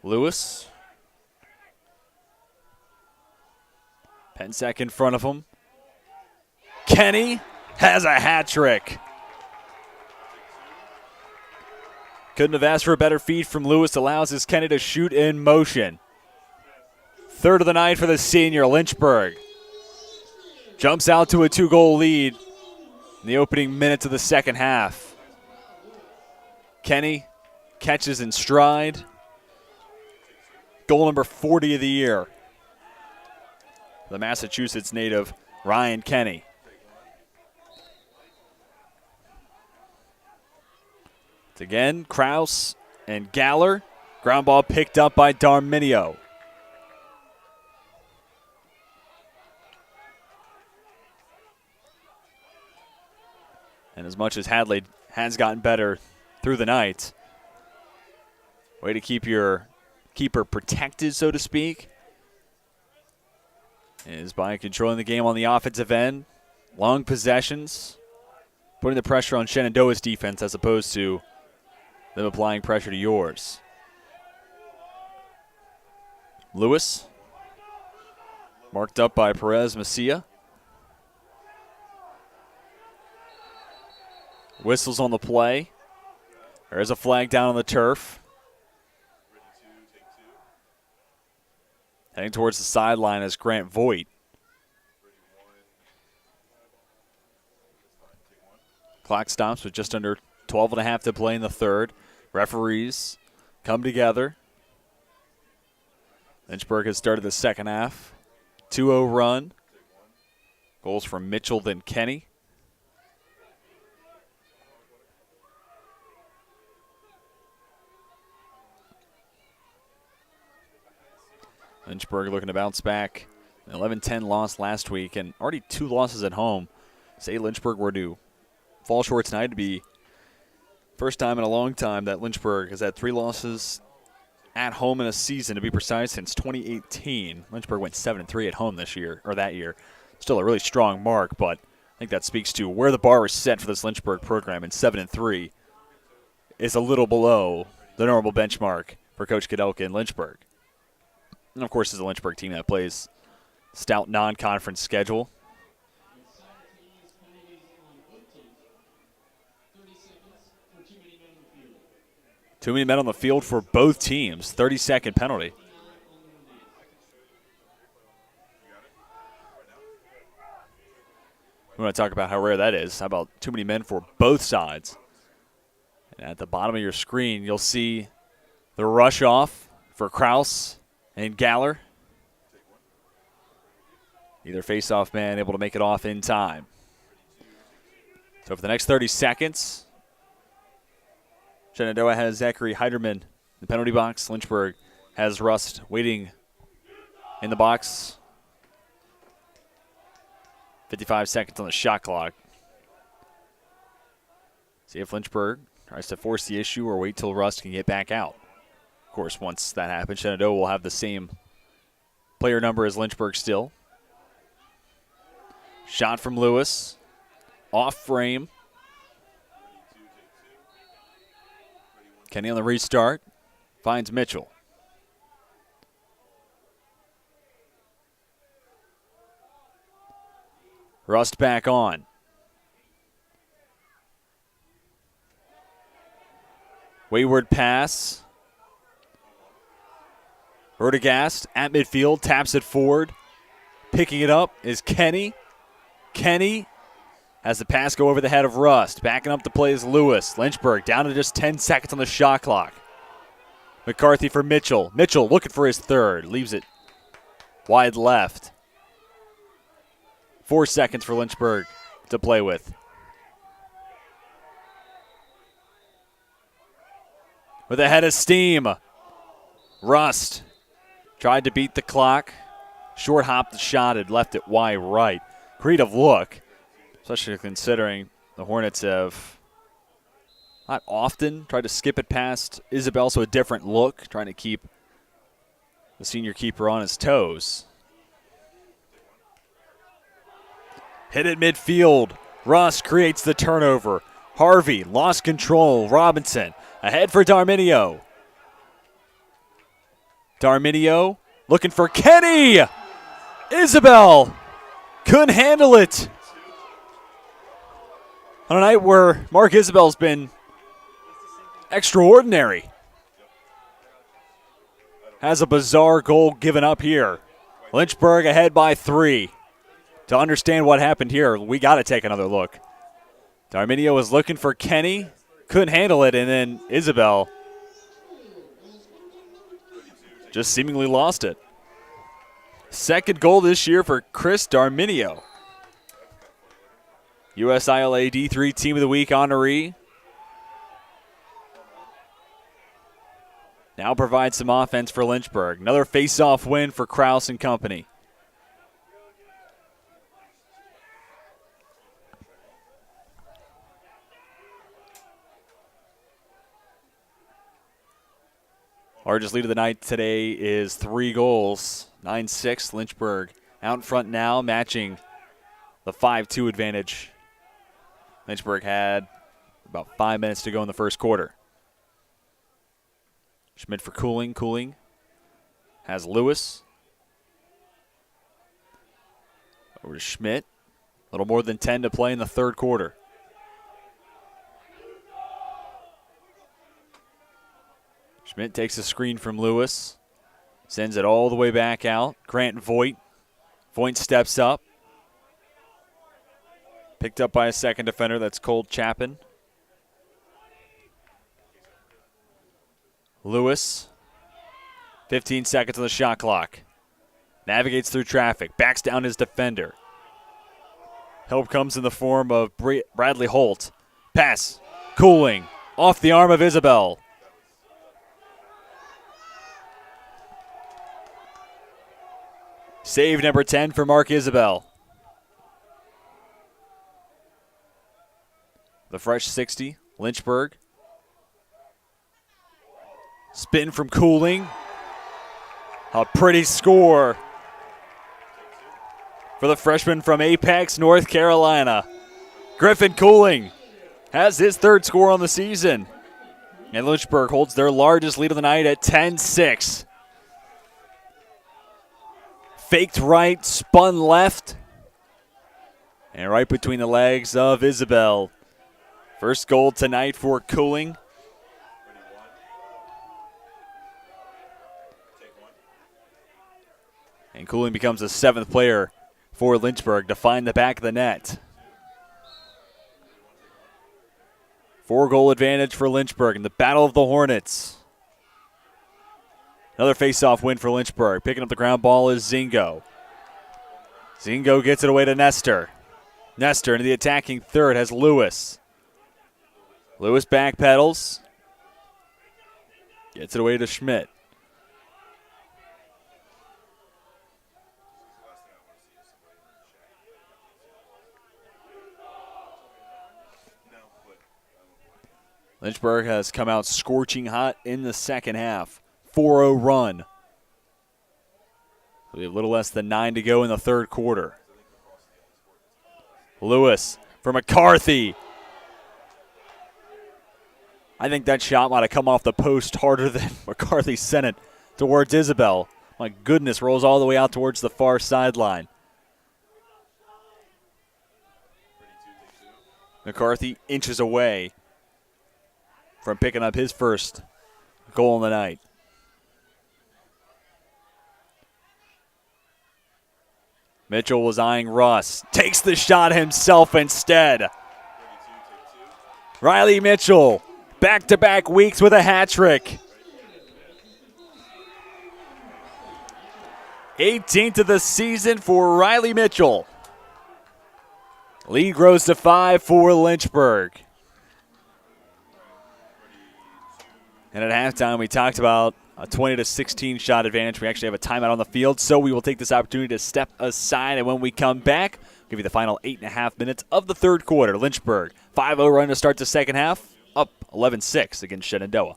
Lewis. Pensek in front of him. Kenny has a hat trick. Couldn't have asked for a better feed from Lewis. Allows his Kenny to shoot in motion. Third of the night for the senior, Lynchburg. Jumps out to a 2-goal lead in the opening minutes of the second half. Kenny catches in stride. Goal number 40 of the year. The Massachusetts native, Ryan Kenny. It's again Kraus and Galler. Ground ball picked up by Darminio. And as much as Hadley has gotten better through the night, way to keep your keeper protected, so to speak, is by controlling the game on the offensive end. Long possessions, putting the pressure on Shenandoah's defense as opposed to them applying pressure to yours. Lewis, marked up by Perez Macia. Whistles on the play. There's a flag down on the turf. Heading towards the sideline is Grant Voigt. Clock stops with just under 12 and a half to play in the third. Referees come together. Lynchburg has started the second half. 2-0 run. Goals from Mitchell, then Kenny. Lynchburg looking to bounce back. An 11-10 loss last week and already 2 losses at home. Say Lynchburg were to fall short tonight, it'd be first time in a long time that Lynchburg has had 3 losses at home in a season, to be precise, since 2018. Lynchburg went 7-3 at home this year, or that year. Still a really strong mark, but I think that speaks to where the bar is set for this Lynchburg program, and 7-3 is a little below the normal benchmark for Coach Kudelka in Lynchburg. And, of course, it's a Lynchburg team that plays stout non-conference schedule. Too many men on the field for both teams. 30-second penalty. We want to talk about how rare that is. How about too many men for both sides? And at the bottom of your screen, you'll see the rush off for Kraus and Galler. Either face-off man able to make it off in time. So for the next 30 seconds, Shenandoah has Zachary Heiderman in the penalty box. Lynchburg has Rust waiting in the box. 55 seconds on the shot clock. See if Lynchburg tries to force the issue or wait till Rust can get back out. Of course, once that happens, Shenandoah will have the same player number as Lynchburg still. Shot from Lewis. Off frame. Kenny on the restart. Finds Mitchell. Rust back on. Wayward pass. Vertigast at midfield, taps it forward. Picking it up is Kenny. Kenny has the pass go over the head of Rust. Backing up the play is Lewis. Lynchburg down to just 10 seconds on the shot clock. McCarthy for Mitchell. Mitchell looking for his third. Leaves it wide left. 4 seconds for Lynchburg to play with. With a head of steam, Rust tried to beat the clock. Short hopped the shot and left it wide right. Creative look, especially considering the Hornets have not often tried to skip it past Isabel, so a different look, trying to keep the senior keeper on his toes. Hit at midfield. Rust creates the turnover. Harvey lost control. Robinson ahead for Darminio. Darminio looking for Kenny. Isabel couldn't handle it. On a night where Mark Isabel's been extraordinary. Has a bizarre goal given up here. Lynchburg ahead by 3. To understand what happened here, we got to take another look. Darminio was looking for Kenny, couldn't handle it, and then Isabel just seemingly lost it. Second goal this year for Chris Darminio. USILA D3 Team of the Week honoree. Now provides some offense for Lynchburg. Another face-off win for Krause and company. Largest lead of the night today is 3 goals. 9-6, Lynchburg out in front now, matching the 5-2 advantage Lynchburg had about 5 minutes to go in the first quarter. Schmidt for Cooling. Cooling has Lewis. Over to Schmidt. A little more than 10 to play in the third quarter. Schmidt takes a screen from Lewis. Sends it all the way back out. Grant Voigt. Voigt steps up. Picked up by a second defender. That's Cole Chapin. Lewis. 15 seconds on the shot clock. Navigates through traffic. Backs down his defender. Help comes in the form of Bradley Holt. Pass. Cooling. Off the arm of Isabel. Save number 10 for Mark Isabel. The fresh 60, Lynchburg. Spin from Cooling. A pretty score for the freshman from Apex, North Carolina. Griffin Cooling has his third score on the season. And Lynchburg holds their largest lead of the night at 10-6. Faked right, spun left, and right between the legs of Isabel. First goal tonight for Cooling. And Cooling becomes the 7th player for Lynchburg to find the back of the net. 4-goal advantage for Lynchburg in the Battle of the Hornets. Another face-off win for Lynchburg. Picking up the ground ball is Zingo. Zingo gets it away to Nestor. Nestor into the attacking third has Lewis. Lewis backpedals. Gets it away to Schmidt. Lynchburg has come out scorching hot in the second half. 4-0 run. We have a little less than 9 to go in the third quarter. Lewis for McCarthy. I think that shot might have come off the post harder than McCarthy sent it towards Isabel. My goodness, rolls all the way out towards the far sideline. McCarthy inches away from picking up his first goal in the night. Mitchell was eyeing Russ. Takes the shot himself instead. Riley Mitchell, back-to-back weeks with a hat trick. 18th of the season for Riley Mitchell. Lead grows to 5 for Lynchburg. And at halftime, we talked about a 20-16 shot advantage. We actually have a timeout on the field, so we will take this opportunity to step aside. And when we come back, we'll give you the final 8.5 minutes of the third quarter. Lynchburg, 5-0 run to start the second half, up 11-6 against Shenandoah.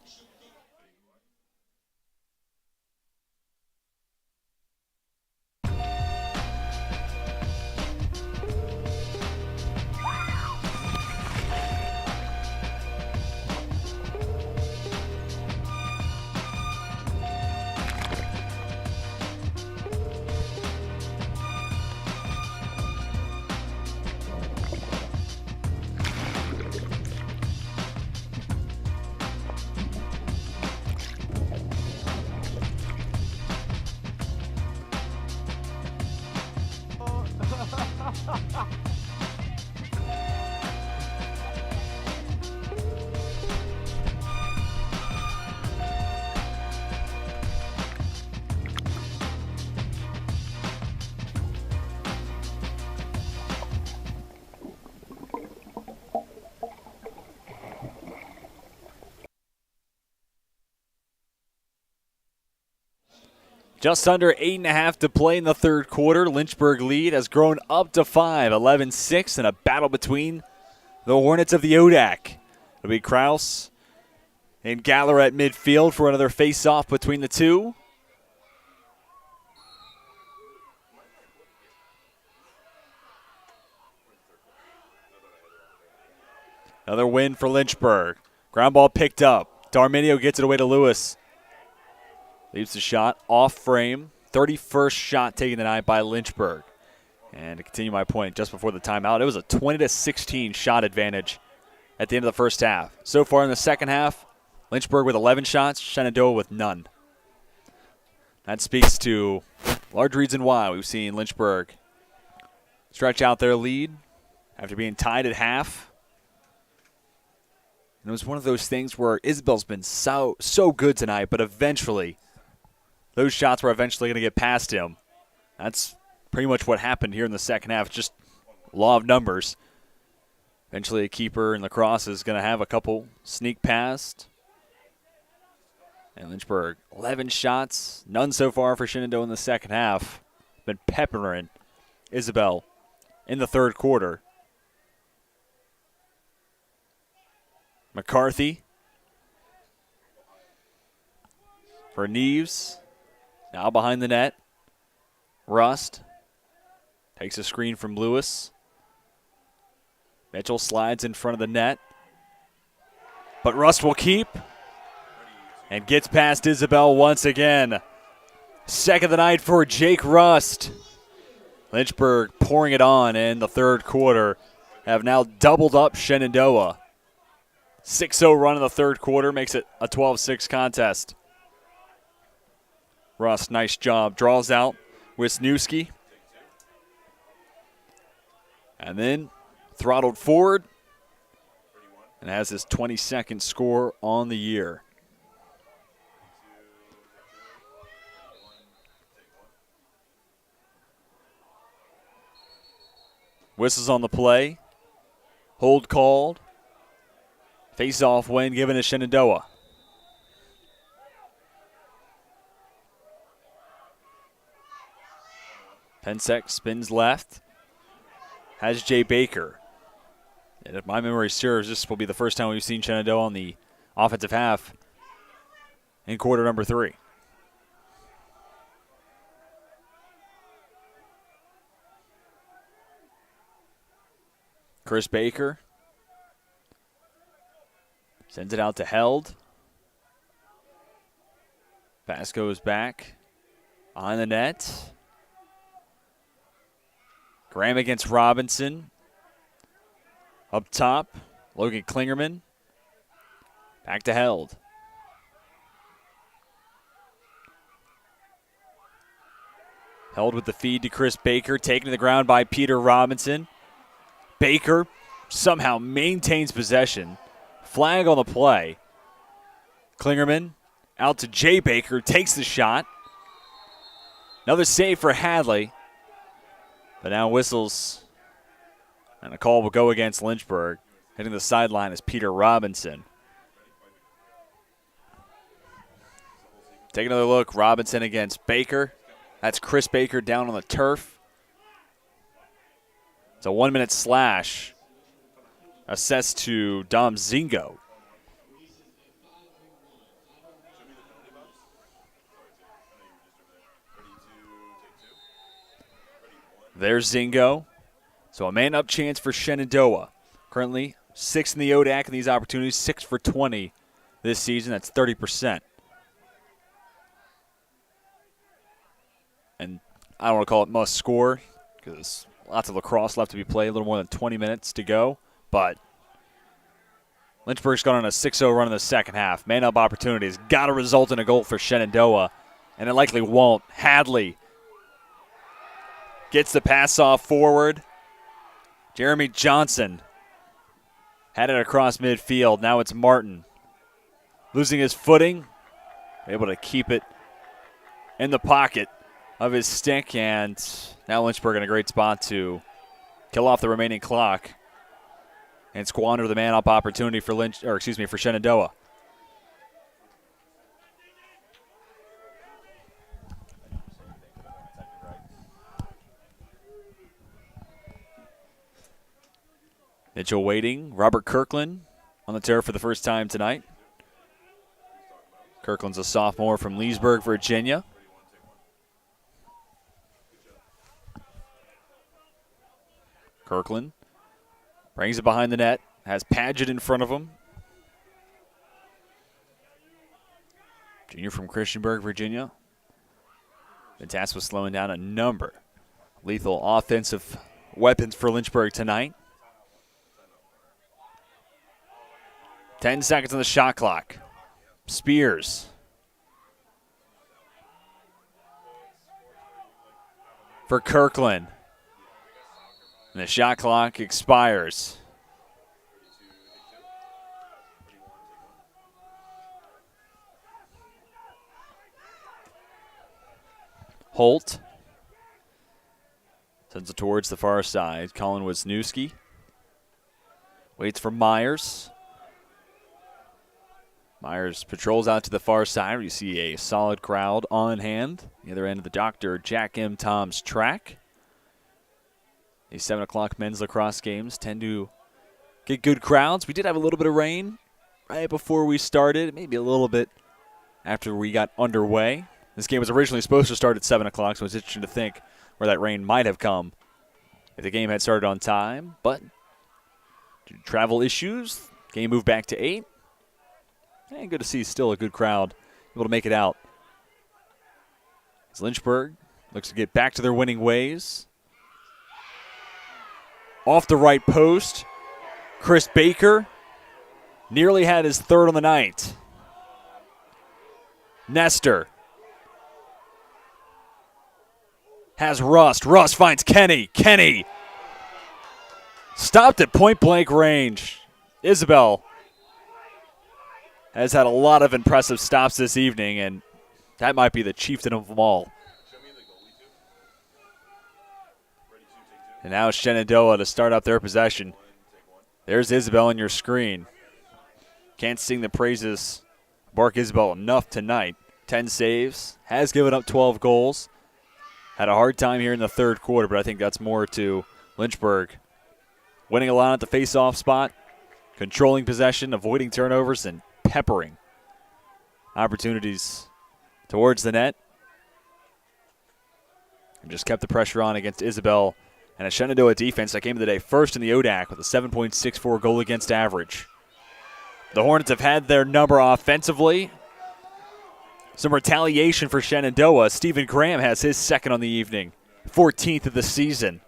Just under 8.5 to play in the third quarter. Lynchburg lead has grown up to 5, 11-6, in a battle between the Hornets of the ODAC. It'll be Kraus and Galler at midfield for another face-off between the two. Another win for Lynchburg. Ground ball picked up. Darminio gets it away to Lewis. Leaves the shot off frame. 31st shot taken tonight by Lynchburg. And to continue my point, just before the timeout, it was a 20-16 shot advantage at the end of the first half. So far in the second half, Lynchburg with 11 shots, Shenandoah with none. That speaks to a large reason why we've seen Lynchburg stretch out their lead after being tied at half. And it was one of those things where Isabel's been so good tonight, but eventually those shots were eventually going to get past him. That's pretty much what happened here in the second half. Just law of numbers. Eventually a keeper in Lacrosse is going to have a couple sneak past. And Lynchburg, 11 shots. None so far for Shenandoah in the second half. Been peppering Isabel in the third quarter. McCarthy for Neves. Now behind the net. Rust takes a screen from Lewis. Mitchell slides in front of the net. But Rust will keep and gets past Isabel once again. Second of the night for Jake Rust. Lynchburg pouring it on in the third quarter. Have now doubled up Shenandoah. 6-0 run in the third quarter makes it a 12-6 contest. Rust, nice job. Draws out Wisniewski. And then throttled forward and has his 22nd score on the year. Whistles on the play. Hold called. Face-off win given to Shenandoah. Pensek spins left. Has Jay Baker. And if my memory serves, this will be the first time we've seen Shenandoah on the offensive half in quarter number 3. Chris Baker sends it out to Held. Pass goes back on the net. Graham against Robinson. Up top, Logan Klingerman. Back to Held. Held with the feed to Chris Baker, taken to the ground by Peter Robinson. Baker somehow maintains possession. Flag on the play. Klingerman out to Jay Baker, takes the shot. Another save for Hadley. But now whistles. And a call will go against Lynchburg. Hitting the sideline is Peter Robinson. Take another look. Robinson against Baker. That's Chris Baker down on the turf. It's a 1 minute slash assessed to Dom Zingo. There's Zingo. So a man up chance for Shenandoah. Currently 6 in the ODAC in these opportunities, 6 for 20 this season. That's 30%. And I don't want to call it must score because lots of lacrosse left to be played, a little more than 20 minutes to go. But Lynchburg's gone on a 6-0 run in the second half. Man up opportunities. Got to result in a goal for Shenandoah, and it likely won't. Hadley gets the pass off forward. Jeremy Johnson had it across midfield. Now it's Martin. Losing his footing. Able to keep it in the pocket of his stick, and now Lynchburg in a great spot to kill off the remaining clock and squander the man-up opportunity for for Shenandoah. Mitchell waiting. Robert Kirkland on the turf for the first time tonight. Kirkland's a sophomore from Leesburg, Virginia. Kirkland brings it behind the net, has Padgett in front of him. Junior from Christiansburg, Virginia. Been tasked with slowing down a number of lethal offensive weapons for Lynchburg tonight. 10 seconds on the shot clock. Spears. For Kirkland. And the shot clock expires. Holt sends it towards the far side. Colin Wisniewski waits for Myers. Myers patrols out to the far side where you see a solid crowd on hand. The other end of the Dr. Jack M. Tom's track. These 7 o'clock men's lacrosse games tend to get good crowds. We did have a little bit of rain right before we started, maybe a little bit after we got underway. This game was originally supposed to start at 7 o'clock, so it's interesting to think where that rain might have come if the game had started on time. But due to travel issues, game moved back to 8. And good to see still a good crowd able to make it out. As Lynchburg looks to get back to their winning ways. Off the right post, Chris Baker nearly had his third on the night. Nestor has Rust. Rust finds Kenny. Kenny stopped at point-blank range. Isabel has had a lot of impressive stops this evening, and that might be the chieftain of them all. And now Shenandoah to start up their possession. There's Isabel on your screen. Can't sing the praises of Mark Isabel enough tonight. 10 saves, has given up 12 goals. Had a hard time here in the third quarter, but I think that's more to Lynchburg winning a lot at the face-off spot, controlling possession, avoiding turnovers, and peppering opportunities towards the net. And just kept the pressure on against Isabel and a Shenandoah defense that came to the day first in the ODAC with a 7.64 goal against average. The Hornets have had their number offensively. Some retaliation for Shenandoah. Stephen Graham has his second on the evening, 14th of the season.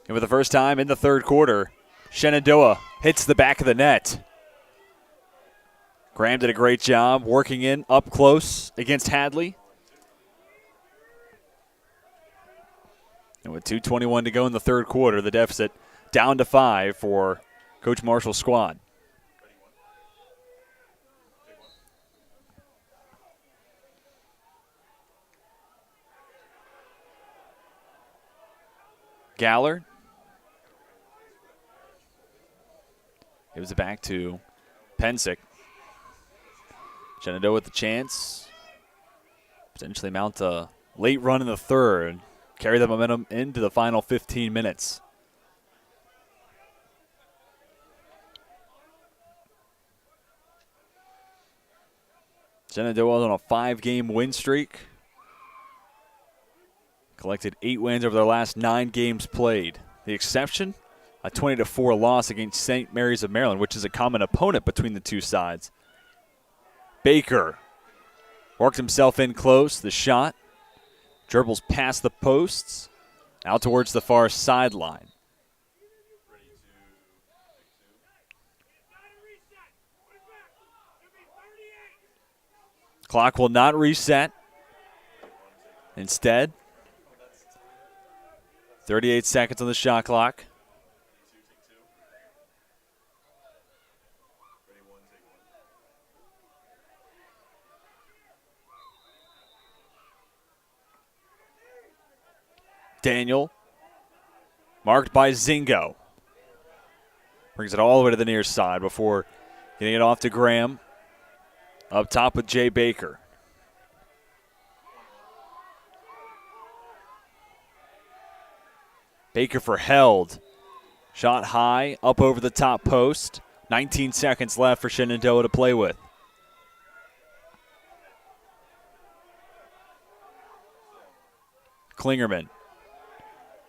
And for the first time in the third quarter, Shenandoah hits the back of the net. Graham did a great job working in up close against Hadley. And with 2:21 to go in the third quarter, the deficit down to 5 for Coach Marshall's squad. Galler. Gives it back to Pensick. Shenandoah with the chance. Potentially mount a late run in the third. Carry the momentum into the final 15 minutes. Shenandoah on a 5-game win streak. Collected 8 wins over their last 9 games played. The exception, a 20-4 loss against St. Mary's of Maryland, which is a common opponent between the two sides. Baker worked himself in close. The shot dribbles past the posts, out towards the far sideline. Clock will not reset. Instead, 38 seconds on the shot clock. Daniel, marked by Zingo. Brings it all the way to the near side before getting it off to Graham. Up top with Jay Baker. Baker for held. Shot high, up over the top post. 19 seconds left for Shenandoah to play with. Klingerman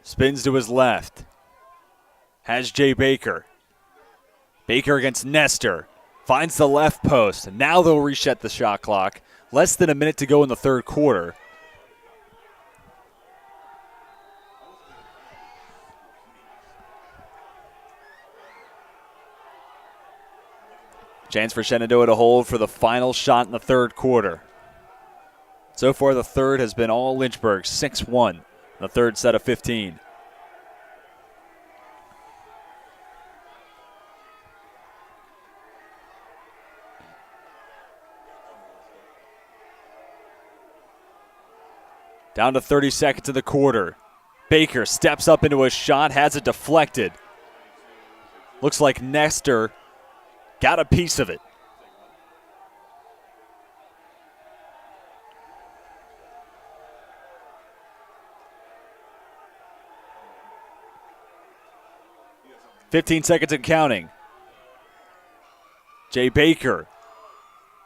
spins to his left. Has Jay Baker. Baker against Nestor. Finds the left post. Now they'll reset the shot clock. Less than a minute to go in the third quarter. Chance for Shenandoah to hold for the final shot in the third quarter. So far, the third has been all Lynchburg, 6-1, the third set of 15. Down to 30 seconds in the quarter. Baker steps up into a shot, has it deflected. Looks like Nestor got a piece of it. "15 seconds and counting. Jay Baker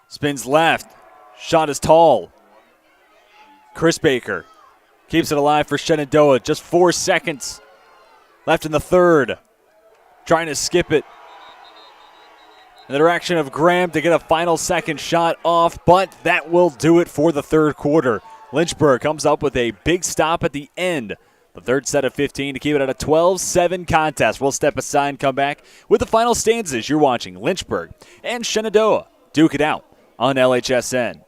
spins left. Shot is tall. Chris Baker keeps it alive for Shenandoah. Just 4 seconds left in the third. Trying to skip it in the direction of Graham to get a final second shot off, but that will do it for the third quarter. Lynchburg comes up with a big stop at the end. The third set of 15 to keep it at a 12-7 contest. We'll step aside and come back with the final stanzas. You're watching Lynchburg and Shenandoah duke it out on LHSN.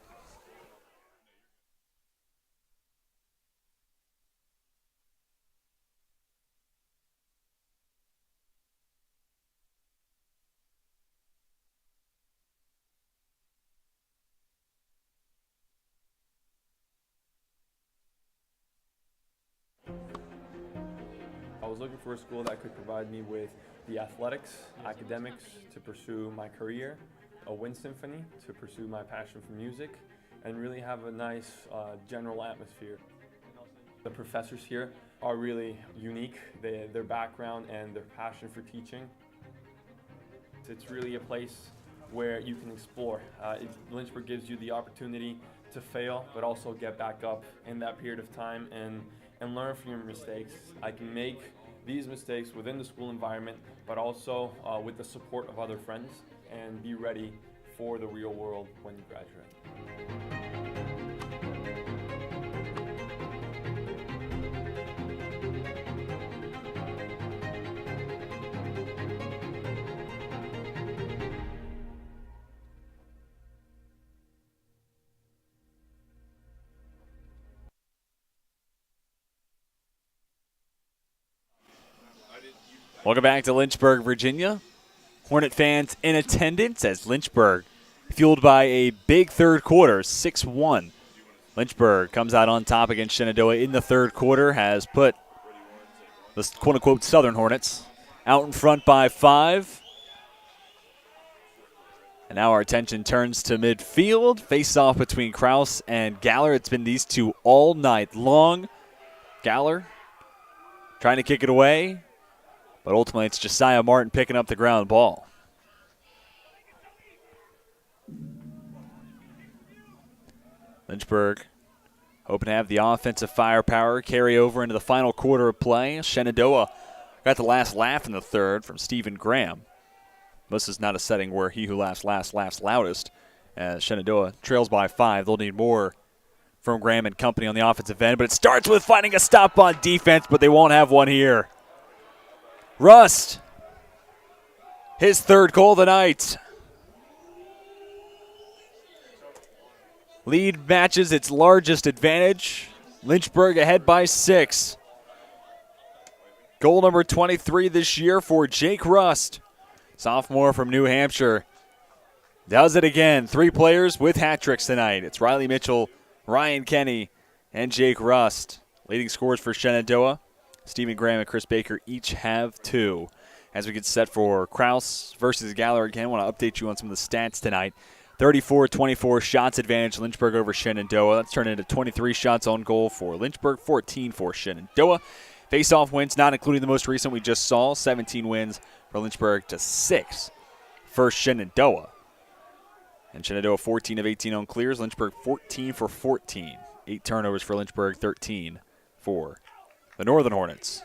I was looking for a school that could provide me with the athletics, academics to pursue my career, a wind symphony to pursue my passion for music, and really have a nice general atmosphere. The professors here are really unique, their background and their passion for teaching. It's really a place where you can explore. Lynchburg gives you the opportunity to fail, but also get back up in that period of time and learn from your mistakes. I can make these mistakes within the school environment, but also with the support of other friends, and be ready for the real world when you graduate. Welcome back to Lynchburg, Virginia. Hornet fans in attendance as Lynchburg fueled by a big third quarter, 6-1. Lynchburg comes out on top against Shenandoah in the third quarter, has put the quote-unquote Southern Hornets out in front by 5. And now our attention turns to midfield. Face-off between Krause and Galler. It's been these two all night long. Galler trying to kick it away, but ultimately it's Josiah Martin picking up the ground ball. Lynchburg hoping to have the offensive firepower carry over into the final quarter of play. Shenandoah got the last laugh in the third from Stephen Graham. This is not a setting where he who laughs last laughs loudest. As Shenandoah trails by 5, they'll need more from Graham and company on the offensive end. But it starts with finding a stop on defense, but they won't have one here. Rust, his third goal of the night. Lead matches its largest advantage. Lynchburg ahead by 6. Goal number 23 this year for Jake Rust, sophomore from New Hampshire. Does it again. 3 players with hat tricks tonight. It's Riley Mitchell, Ryan Kenny, and Jake Rust. Leading scorers for Shenandoah. Stephen Graham and Chris Baker each have 2. As we get set for Krause versus Galler again, I want to update you on some of the stats tonight. 34-24 shots advantage Lynchburg over Shenandoah. That's turned into 23 shots on goal for Lynchburg, 14 for Shenandoah. Face-off wins, not including the most recent we just saw. 17 wins for Lynchburg to 6 for Shenandoah. And Shenandoah 14 of 18 on clears. Lynchburg 14 for 14. 8 turnovers for Lynchburg, 13 for the Northern Hornets.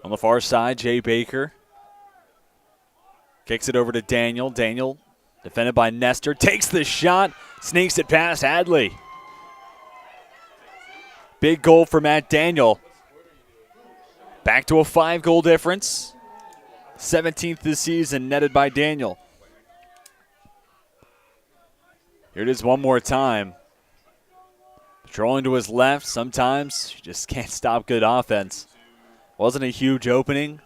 On the far side, Jay Baker kicks it over to Daniel. Daniel, defended by Nestor, takes the shot, sneaks it past Hadley. Big goal for Matt Daniel. Back to a 5-goal difference. 17th this season, netted by Daniel. Here it is one more time. Patrolling to his left. Sometimes you just can't stop good offense. Wasn't a huge opening.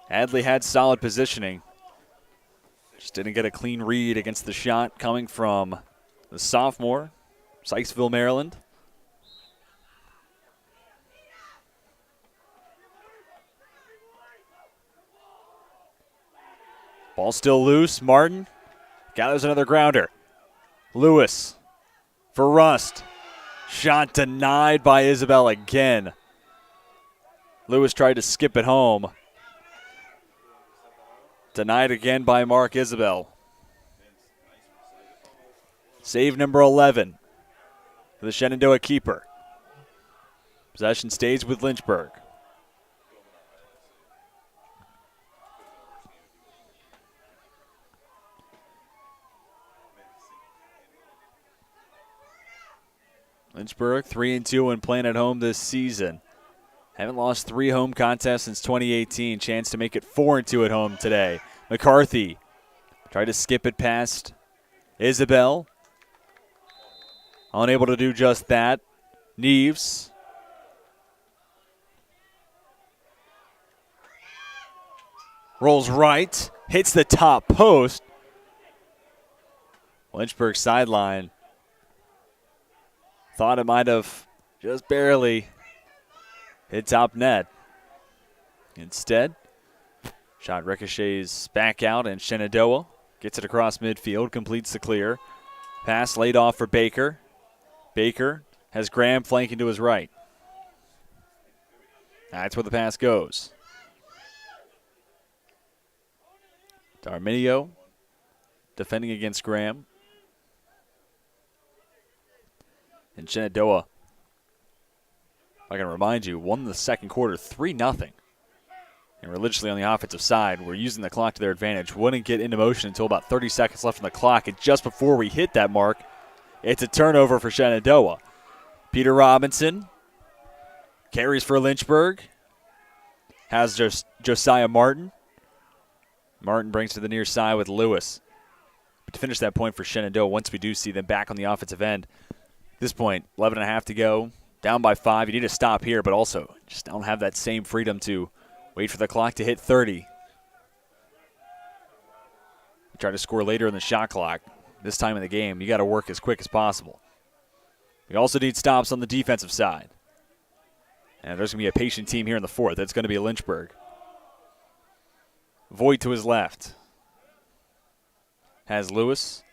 Hadley had solid positioning. Just didn't get a clean read against the shot coming from the sophomore, Sykesville, Maryland. Ball still loose. Martin gathers another grounder. Lewis for Rust. Shot denied by Isabel again. Lewis tried to skip it home. Denied again by Mark Isabel. Save number 11 for the Shenandoah keeper. Possession stays with Lynchburg. Lynchburg 3-2 when playing at home this season. Haven't lost 3 home contests since 2018. Chance to make it 4-2 at home today. McCarthy tried to skip it past Isabel. Unable to do just that. Neves. Rolls right. Hits the top post. Lynchburg sideline. Thought it might have just barely hit top net. Instead, shot ricochets back out, and Shenandoah Gets it across midfield, completes the clear. Pass laid off for Baker. Baker has Graham flanking to his right. That's where the pass goes. Darminio defending against Graham. And Shenandoah, I can remind you, won the second quarter 3-0. And religiously on the offensive side, we're using the clock to their advantage. Wouldn't get into motion until about 30 seconds left on the clock. And just before we hit that mark, it's a turnover for Shenandoah. Peter Robinson carries for Lynchburg. Has Josiah Martin. Martin brings to the near side with Lewis. But to finish that point for Shenandoah, once we do see them back on the offensive end, at this point, 11.5 to go, down by 5. You need to stop here, but also just don't have that same freedom to wait for the clock to hit 30. Try to score later in the shot clock. This time in the game, you got to work as quick as possible. We also need stops on the defensive side. And there's going to be a patient team here in the fourth. That's going to be Lynchburg. Voigt to his left. Has Lewis.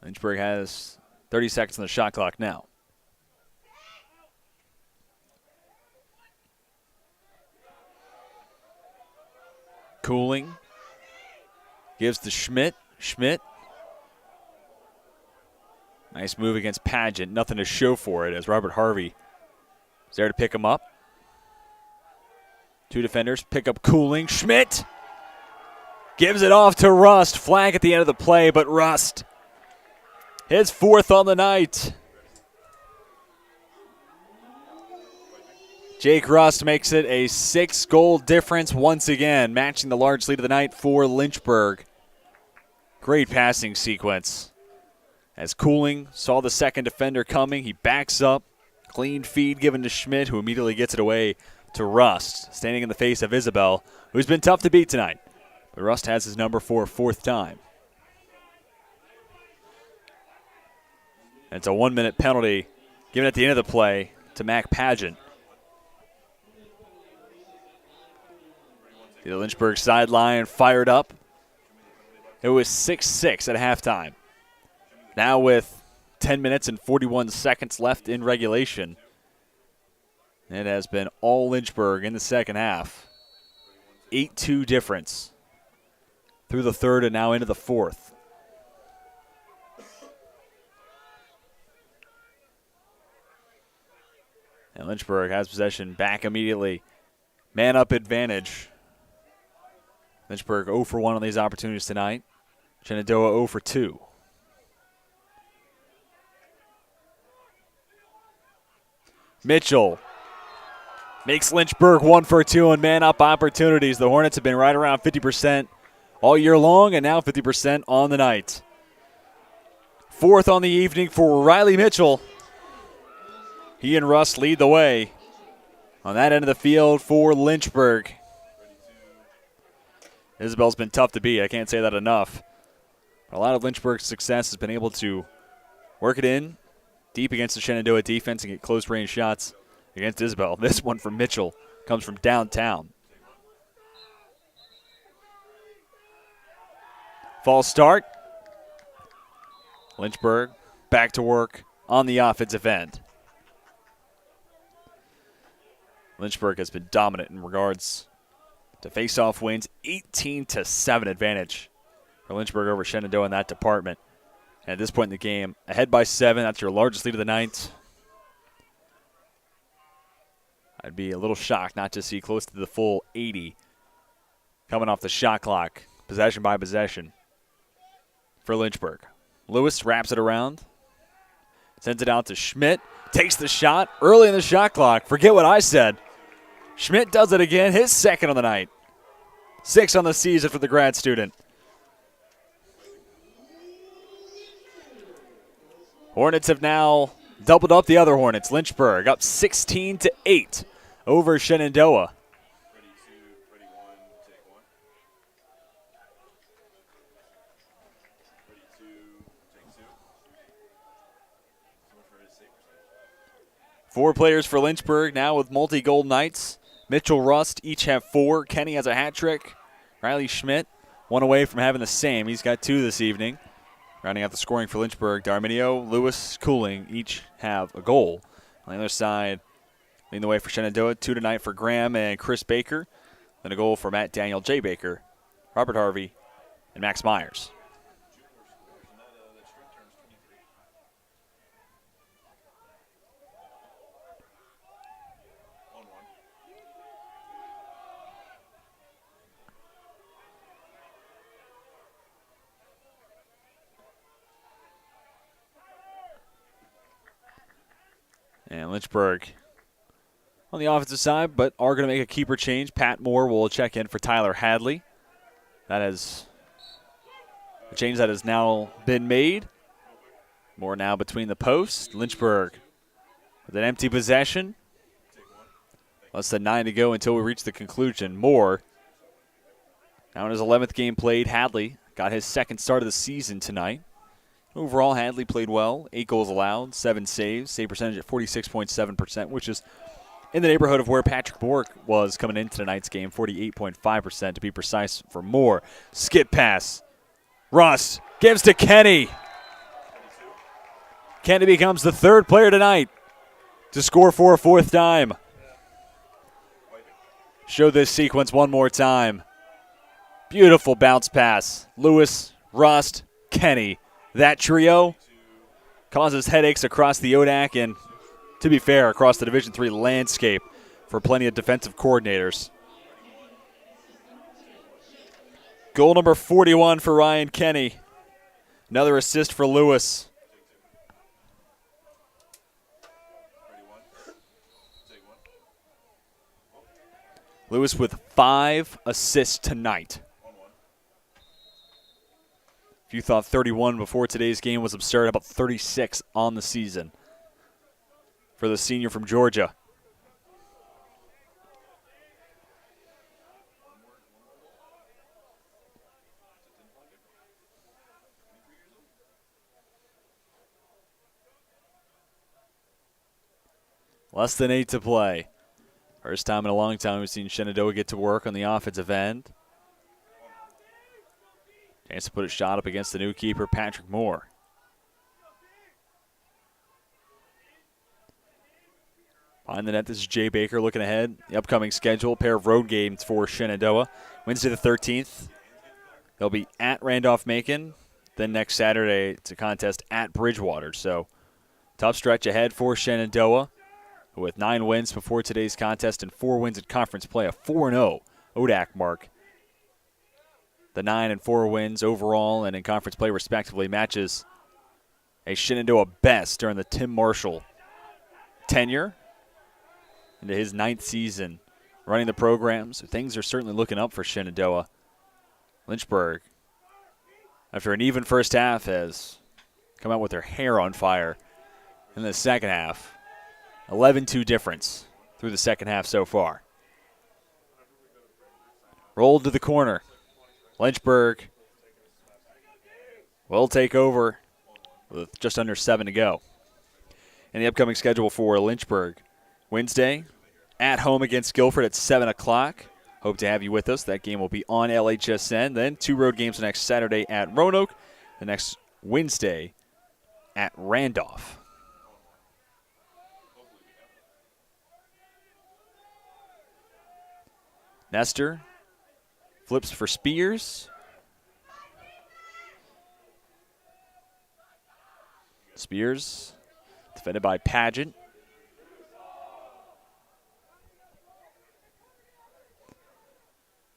Lynchburg has 30 seconds on the shot clock now. Cooling. Gives to Schmidt. Schmidt. Nice move against Pageant. Nothing to show for it as Robert Harvey is there to pick him up. Two defenders pick up Cooling. Schmidt gives it off to Rust. Flag at the end of the play, but Rust, his fourth on the night. Jake Rust makes it a 6-goal difference once again, matching the large lead of the night for Lynchburg. Great passing sequence. As Cooling saw the second defender coming, he backs up. Clean feed given to Schmidt, who immediately gets it away to Rust, standing in the face of Isabel, who's been tough to beat tonight. But Rust has his number for a fourth time. And it's a 1-minute penalty given at the end of the play to Mac Pageant. The Lynchburg sideline fired up. It was 6-6 at halftime. Now with 10 minutes and 41 seconds left in regulation, it has been all Lynchburg in the second half. 8-2 difference through the third and now into the fourth. And Lynchburg has possession back immediately. Man-up advantage. Lynchburg 0 for 1 on these opportunities tonight. Shenandoah 0 for 2. Mitchell makes Lynchburg 1 for 2 on man-up opportunities. The Hornets have been right around 50% all year long and now 50% on the night. Fourth on the evening for Riley Mitchell. He and Russ lead the way on that end of the field for Lynchburg. Isabel's been tough to beat. I can't say that enough. But a lot of Lynchburg's success has been able to work it in deep against the Shenandoah defense and get close-range shots against Isabel. This one from Mitchell comes from downtown. False start. Lynchburg back to work on the offensive end. Lynchburg has been dominant in regards to face-off wins. 18-7 advantage for Lynchburg over Shenandoah in that department. And at this point in the game, ahead by 7. That's your largest lead of the night. I'd be a little shocked not to see close to the full 80 coming off the shot clock, possession by possession for Lynchburg. Lewis wraps it around, sends it out to Schmidt, takes the shot early in the shot clock. Forget what I said. Schmidt does it again, his second on the night. 6 on the season for the grad student. Hornets have now doubled up the other Hornets. Lynchburg up 16-8 over Shenandoah. Four players for Lynchburg now with multi-goal nights. Mitchell, Rust each have 4. Kenny has a hat trick. Riley Schmidt, one away from having the same. He's got 2 this evening. Rounding out the scoring for Lynchburg, Darminio, Lewis, Cooling each have a goal. On the other side, leading the way for Shenandoah, 2 tonight for Graham and Chris Baker. Then a goal for Matt Daniel, Jay Baker, Robert Harvey, and Max Myers. And Lynchburg on the offensive side, but are going to make a keeper change. Pat Moore will check in for Tyler Hadley. That is a change that has now been made. Moore now between the posts. Lynchburg with an empty possession. Less than 9 to go until we reach the conclusion. Moore, now in his 11th game played. Hadley got his 2nd start of the season tonight. Overall, Hadley played well. 8 goals allowed, 7 saves. Save percentage at 46.7%, which is in the neighborhood of where Patrick Bork was coming into tonight's game, 48.5% to be precise for Moore. Skip pass. Russ gives to Kenny. Kenny becomes the 3rd player tonight to score for a 4th time. Show this sequence one more time. Beautiful bounce pass. Lewis, Rust, Kenny. That trio causes headaches across the ODAC and, to be fair, across the Division III landscape for plenty of defensive coordinators. Goal number 41 for Ryan Kenny. Another assist for Lewis. Lewis with 5 assists tonight. If you thought 31 before today's game was absurd, about 36 on the season for the senior from Georgia. Less than 8 to play. First time in a long time we've seen Shenandoah get to work on the offensive end. Chance to put a shot up against the new keeper, Patrick Moore. Behind the net, this is Jay Baker looking ahead. The upcoming schedule, pair of road games for Shenandoah. Wednesday the 13th, they'll be at Randolph-Macon. Then next Saturday, it's a contest at Bridgewater. So tough stretch ahead for Shenandoah with 9 wins before today's contest and 4 wins in conference play, a 4-0 ODAC mark. The 9 and 4 wins overall and in conference play respectively matches a Shenandoah best during the Tim Marshall tenure into his 9th season running the program. So things are certainly looking up for Shenandoah. Lynchburg, after an even first half, has come out with their hair on fire in the second half. 11-2 difference through the second half so far. Rolled to the corner. Lynchburg will take over with just under 7 to go. And the upcoming schedule for Lynchburg. Wednesday, at home against Guilford at 7 o'clock. Hope to have you with us. That game will be on LHSN. Then 2 road games the next Saturday at Roanoke. The next Wednesday at Randolph. Nestor flips for Spears. Spears defended by Pageant.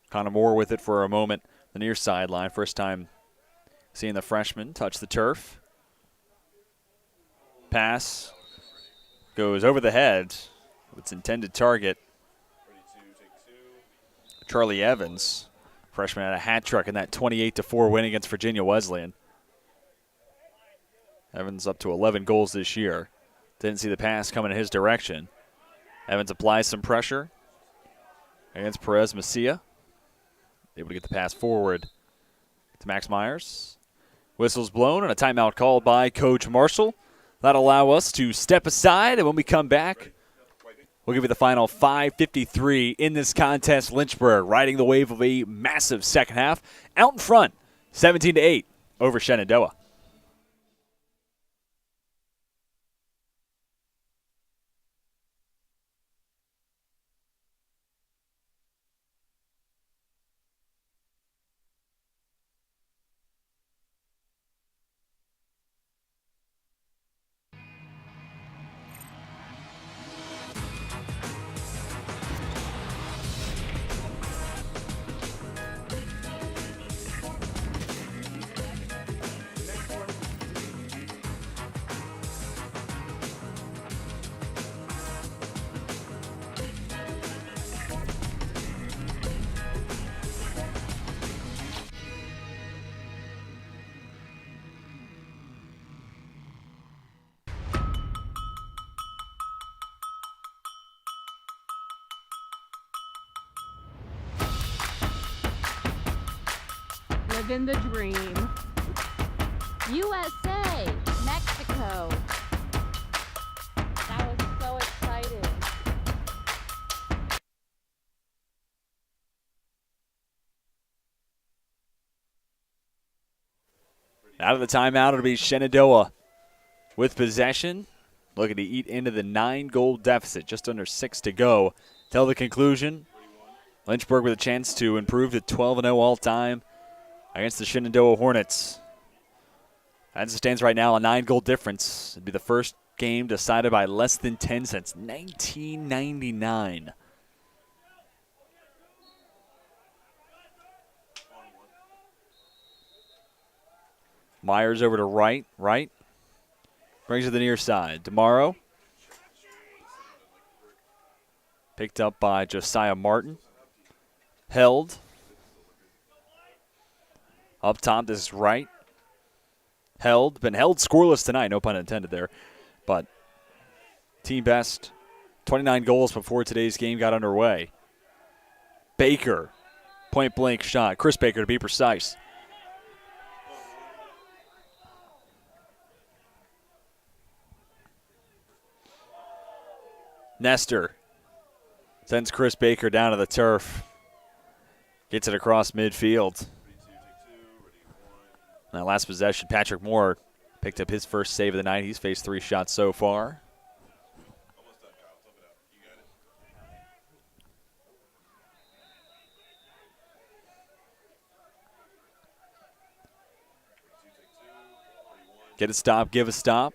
Connor Moore with it for a moment. The near sideline. First time seeing the freshman touch the turf. Pass goes over the head of its intended target. Charlie Evans, freshman, had a hat trick in that 28-4 win against Virginia Wesleyan. Evans up to 11 goals this year. Didn't see the pass coming in his direction. Evans applies some pressure against Perez Macia. Able to get the pass forward to Max Myers. Whistle's blown and a timeout called by Coach Marshall. That'll allow us to step aside, and when we come back, We'll give you the final 5:53 in this contest. Lynchburg riding the wave of a massive second half. Out in front, 17-8 over Shenandoah. Living the dream. USA, Mexico. That was so exciting. Out of the timeout, it'll be Shenandoah with possession, looking to eat into the 9-goal deficit, just under 6 to go. Till the conclusion, Lynchburg with a chance to improve to 12-0 all-time against the Shenandoah Hornets. As it stands right now, a 9-goal difference. It'd be the first game decided by less than 10 since 1999. Myers over to right. Brings it to the near side. Demaro. Picked up by Josiah Martin. Held. Up top, this is right. Held. Been held scoreless tonight, no pun intended there. But team best, 29 goals before today's game got underway. Baker. Point blank shot. Chris Baker to be precise. Nestor sends Chris Baker down to the turf. Gets it across midfield. That last possession, Patrick Moore picked up his first save of the night. He's faced 3 shots so far. Get a stop, give a stop.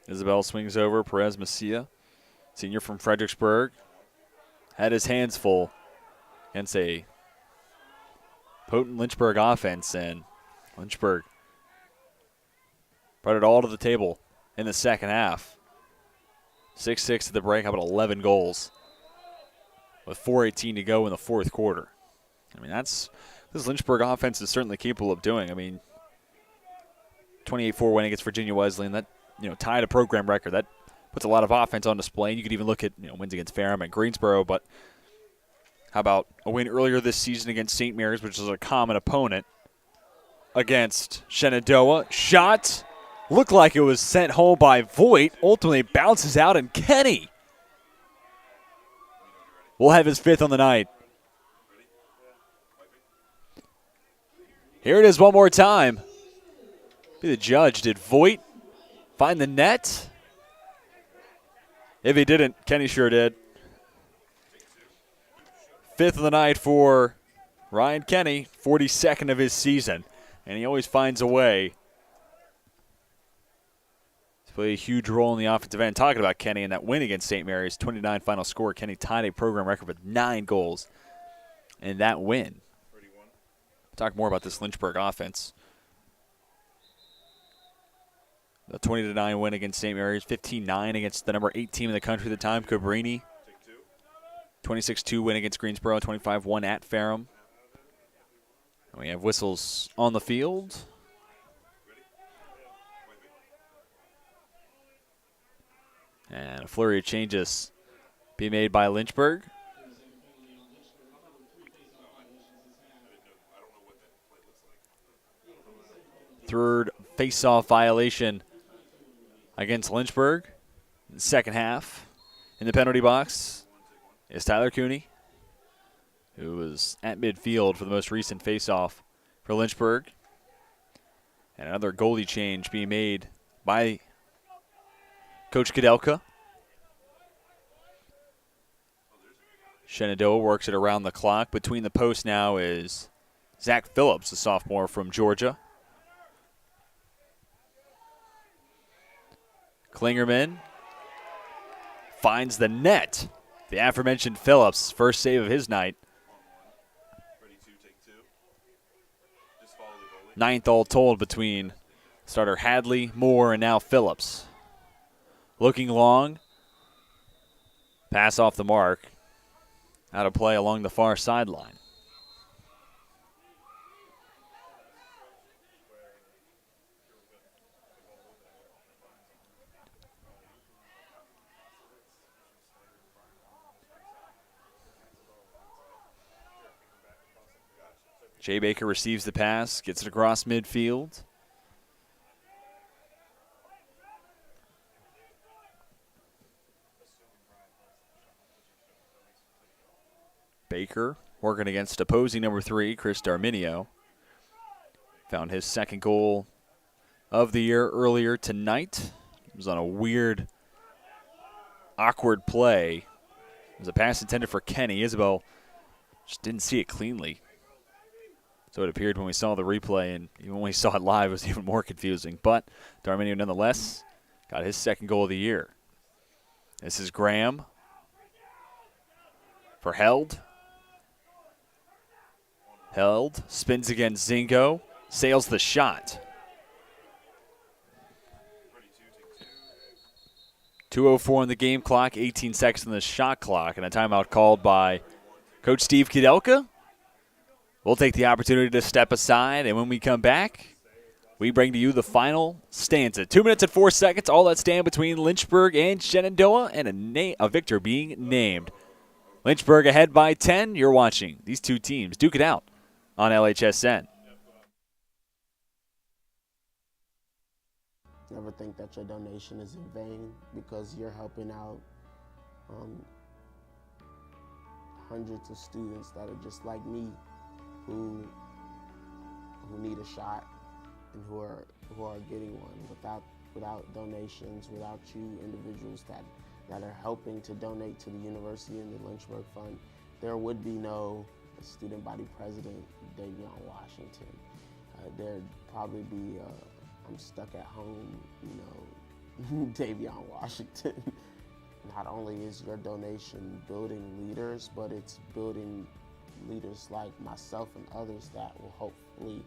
Isabel swings over. Perez Macia, senior from Fredericksburg, had his hands full against a potent Lynchburg offense, and Lynchburg brought it all to the table in the second half. 6-6 at the break, how about 11 goals with 4:18 to go in the fourth quarter. I mean, this Lynchburg offense is certainly capable of doing. I mean, 28-4 win against Virginia Wesleyan, that tied a program record. That puts a lot of offense on display. And you could even look at wins against Ferrum and Greensboro. But how about a win earlier this season against St. Mary's, which is a common opponent, against Shenandoah? Shot looked like it was sent home by Voigt. Ultimately bounces out, and Kenny will have his 5th on the night. Here it is one more time. Be the judge. Did Voigt find the net? If he didn't, Kenny sure did. 5th of the night for Ryan Kenny, 42nd of his season. And he always finds a way to play a huge role in the offensive end. Talking about Kenny and that win against St. Mary's, 29 final score. Kenny tied a program record with 9 goals in that win. Talk more about this Lynchburg offense. The 20-9 win against St. Mary's, 15-9 against the number 8 team in the country at the time, Cabrini. 26-2 win against Greensboro, 25-1 at Ferrum. And we have whistles on the field. And a flurry of changes be made by Lynchburg. Third face-off violation against Lynchburg in the second half. In the penalty box is Tyler Cooney, who was at midfield for the most recent face-off for Lynchburg. And another goalie change being made by Coach Kudelka. Shenandoah works it around the clock. Between the posts now is Zach Phillips, a sophomore from Georgia. Klingerman finds the net. The aforementioned Phillips, first save of his night. Ninth all told between starter Hadley, Moore, and now Phillips. Looking long. Pass off the mark. Out of play along the far sideline. Jay Baker receives the pass, gets it across midfield. Baker working against opposing number 3, Chris Darminio. Found his second goal of the year earlier tonight. It was on a weird, awkward play. It was a pass intended for Kenny. Isabel just didn't see it cleanly. So it appeared when we saw the replay, and even when we saw it live, it was even more confusing. But Darminio, nonetheless, got his second goal of the year. This is Graham for Held. Held, spins against Zingo, sails the shot. 2:04 on the game clock, 18 seconds on the shot clock, and a timeout called by Coach Steve Kudelka. We'll take the opportunity to step aside, and when we come back, we bring to you the final stanza. 2 minutes and 4 seconds, all that stand between Lynchburg and Shenandoah, and a victor being named. Lynchburg ahead by 10. You're watching these two teams duke it out on LHSN. Never think that your donation is in vain, because you're helping out hundreds of students that are just like me, who need a shot and who are getting one. Without donations, without you individuals that are helping to donate to the university and the Lynchburg Fund, there would be no student body president Davion Washington. There'd probably be I'm stuck at home, Davion Washington. Not only is your donation building leaders, but it's building leaders like myself and others that will hopefully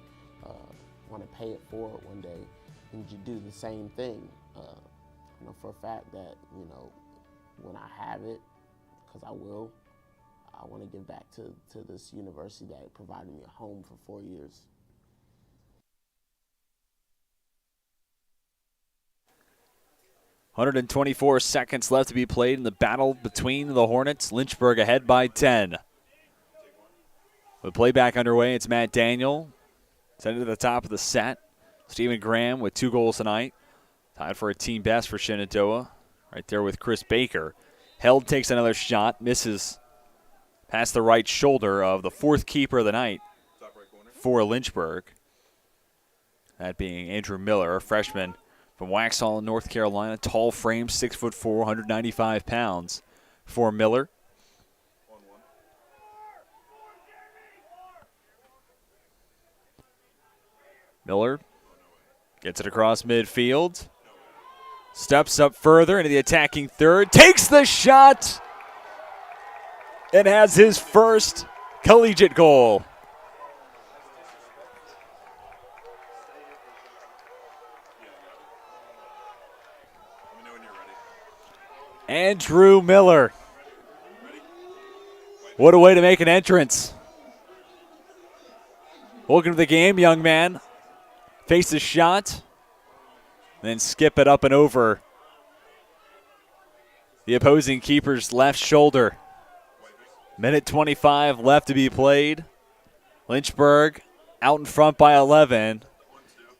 want to pay it forward one day and do the same thing. I know for a fact that, when I have it, because I will, I want to give back to this university that provided me a home for 4 years. .124 seconds left to be played in the battle between the Hornets. Lynchburg ahead by 10. With playback underway, it's Matt Daniel. Sent it to the top of the set. Stephen Graham with 2 goals tonight. Tied for a team best for Shenandoah. Right there with Chris Baker. Held takes another shot. Misses past the right shoulder of the 4th keeper of the night for Lynchburg. That being Andrew Miller, a freshman from Waxhaw, North Carolina. Tall frame, 6'4", 195 pounds for Miller. Miller gets it across midfield. Steps up further into the attacking third. Takes the shot. And has his first collegiate goal. Andrew Miller. What a way to make an entrance. Welcome to the game, young man. Face a shot, then skip it up and over the opposing keeper's left shoulder. Minute 25 left to be played. Lynchburg out in front by 11.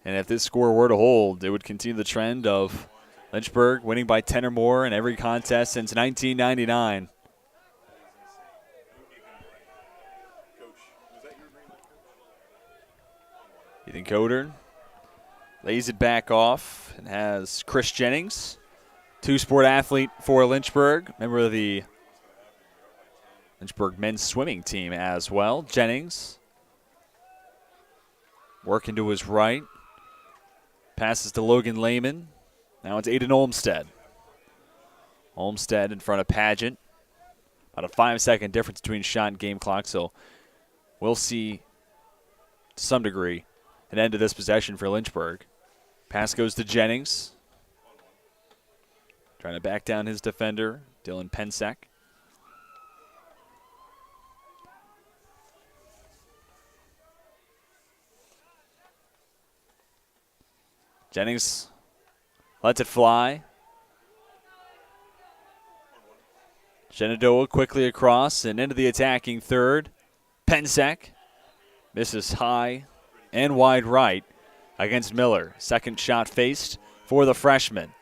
And if this score were to hold, it would continue the trend of Lynchburg winning by 10 or more in every contest since 1999. Ethan Coder lays it back off and has Chris Jennings, two-sport athlete for Lynchburg, member of the Lynchburg men's swimming team as well. Jennings working to his right. Passes to Logan Lehman. Now it's Aiden Olmstead. Olmstead in front of Pageant. About a 5-second difference between shot and game clock, so we'll see to some degree an end to this possession for Lynchburg. Pass goes to Jennings. Trying to back down his defender, Dylan Pensek. Jennings lets it fly. Shenandoah quickly across and into the attacking third. Pensek misses high and wide right against Miller. Second shot faced for the freshman.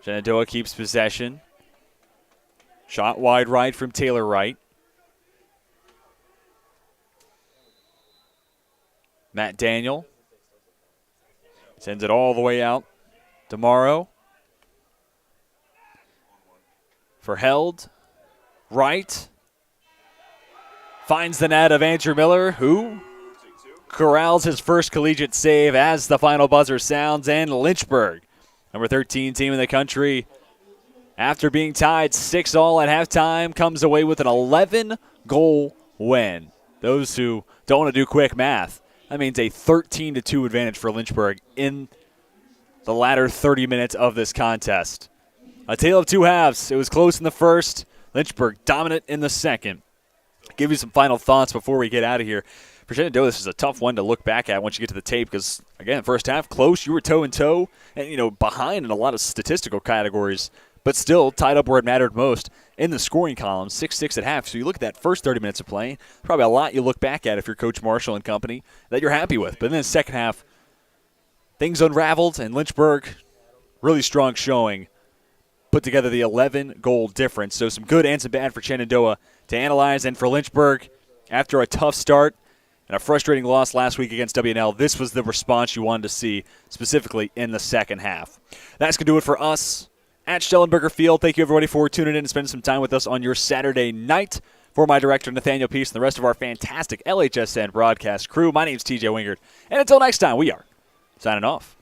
Shenandoah keeps possession. Shot wide right from Taylor Wright. Matt Daniel sends it all the way out to Morrow. For Held. Wright finds the net of Andrew Miller, who corrals his first collegiate save as the final buzzer sounds. And Lynchburg, number 13 team in the country, after being tied 6-all at halftime, comes away with an 11-goal win. Those who don't want to do quick math, that means a 13-2 advantage for Lynchburg in the latter 30 minutes of this contest. A tale of two halves. It was close in the first. Lynchburg dominant in the second. Give you some final thoughts before we get out of here. For Shenandoah, this is a tough one to look back at once you get to the tape because, again, first half, close. You were toe-and-toe and, behind in a lot of statistical categories, but still tied up where it mattered most in the scoring column, 6-6 at half. So you look at that first 30 minutes of play, probably a lot you look back at if you're Coach Marshall and company that you're happy with. But then in the second half, things unraveled, and Lynchburg, really strong showing, put together the 11-goal difference. So some good and some bad for Shenandoah to analyze. And for Lynchburg, after a tough start and a frustrating loss last week against WNL, this was the response you wanted to see, specifically in the second half. That's going to do it for us at Schellenberger Field. Thank you, everybody, for tuning in and spending some time with us on your Saturday night. For my director, Nathaniel Peace, and the rest of our fantastic LHSN broadcast crew, my name's TJ Wingard. And until next time, we are signing off.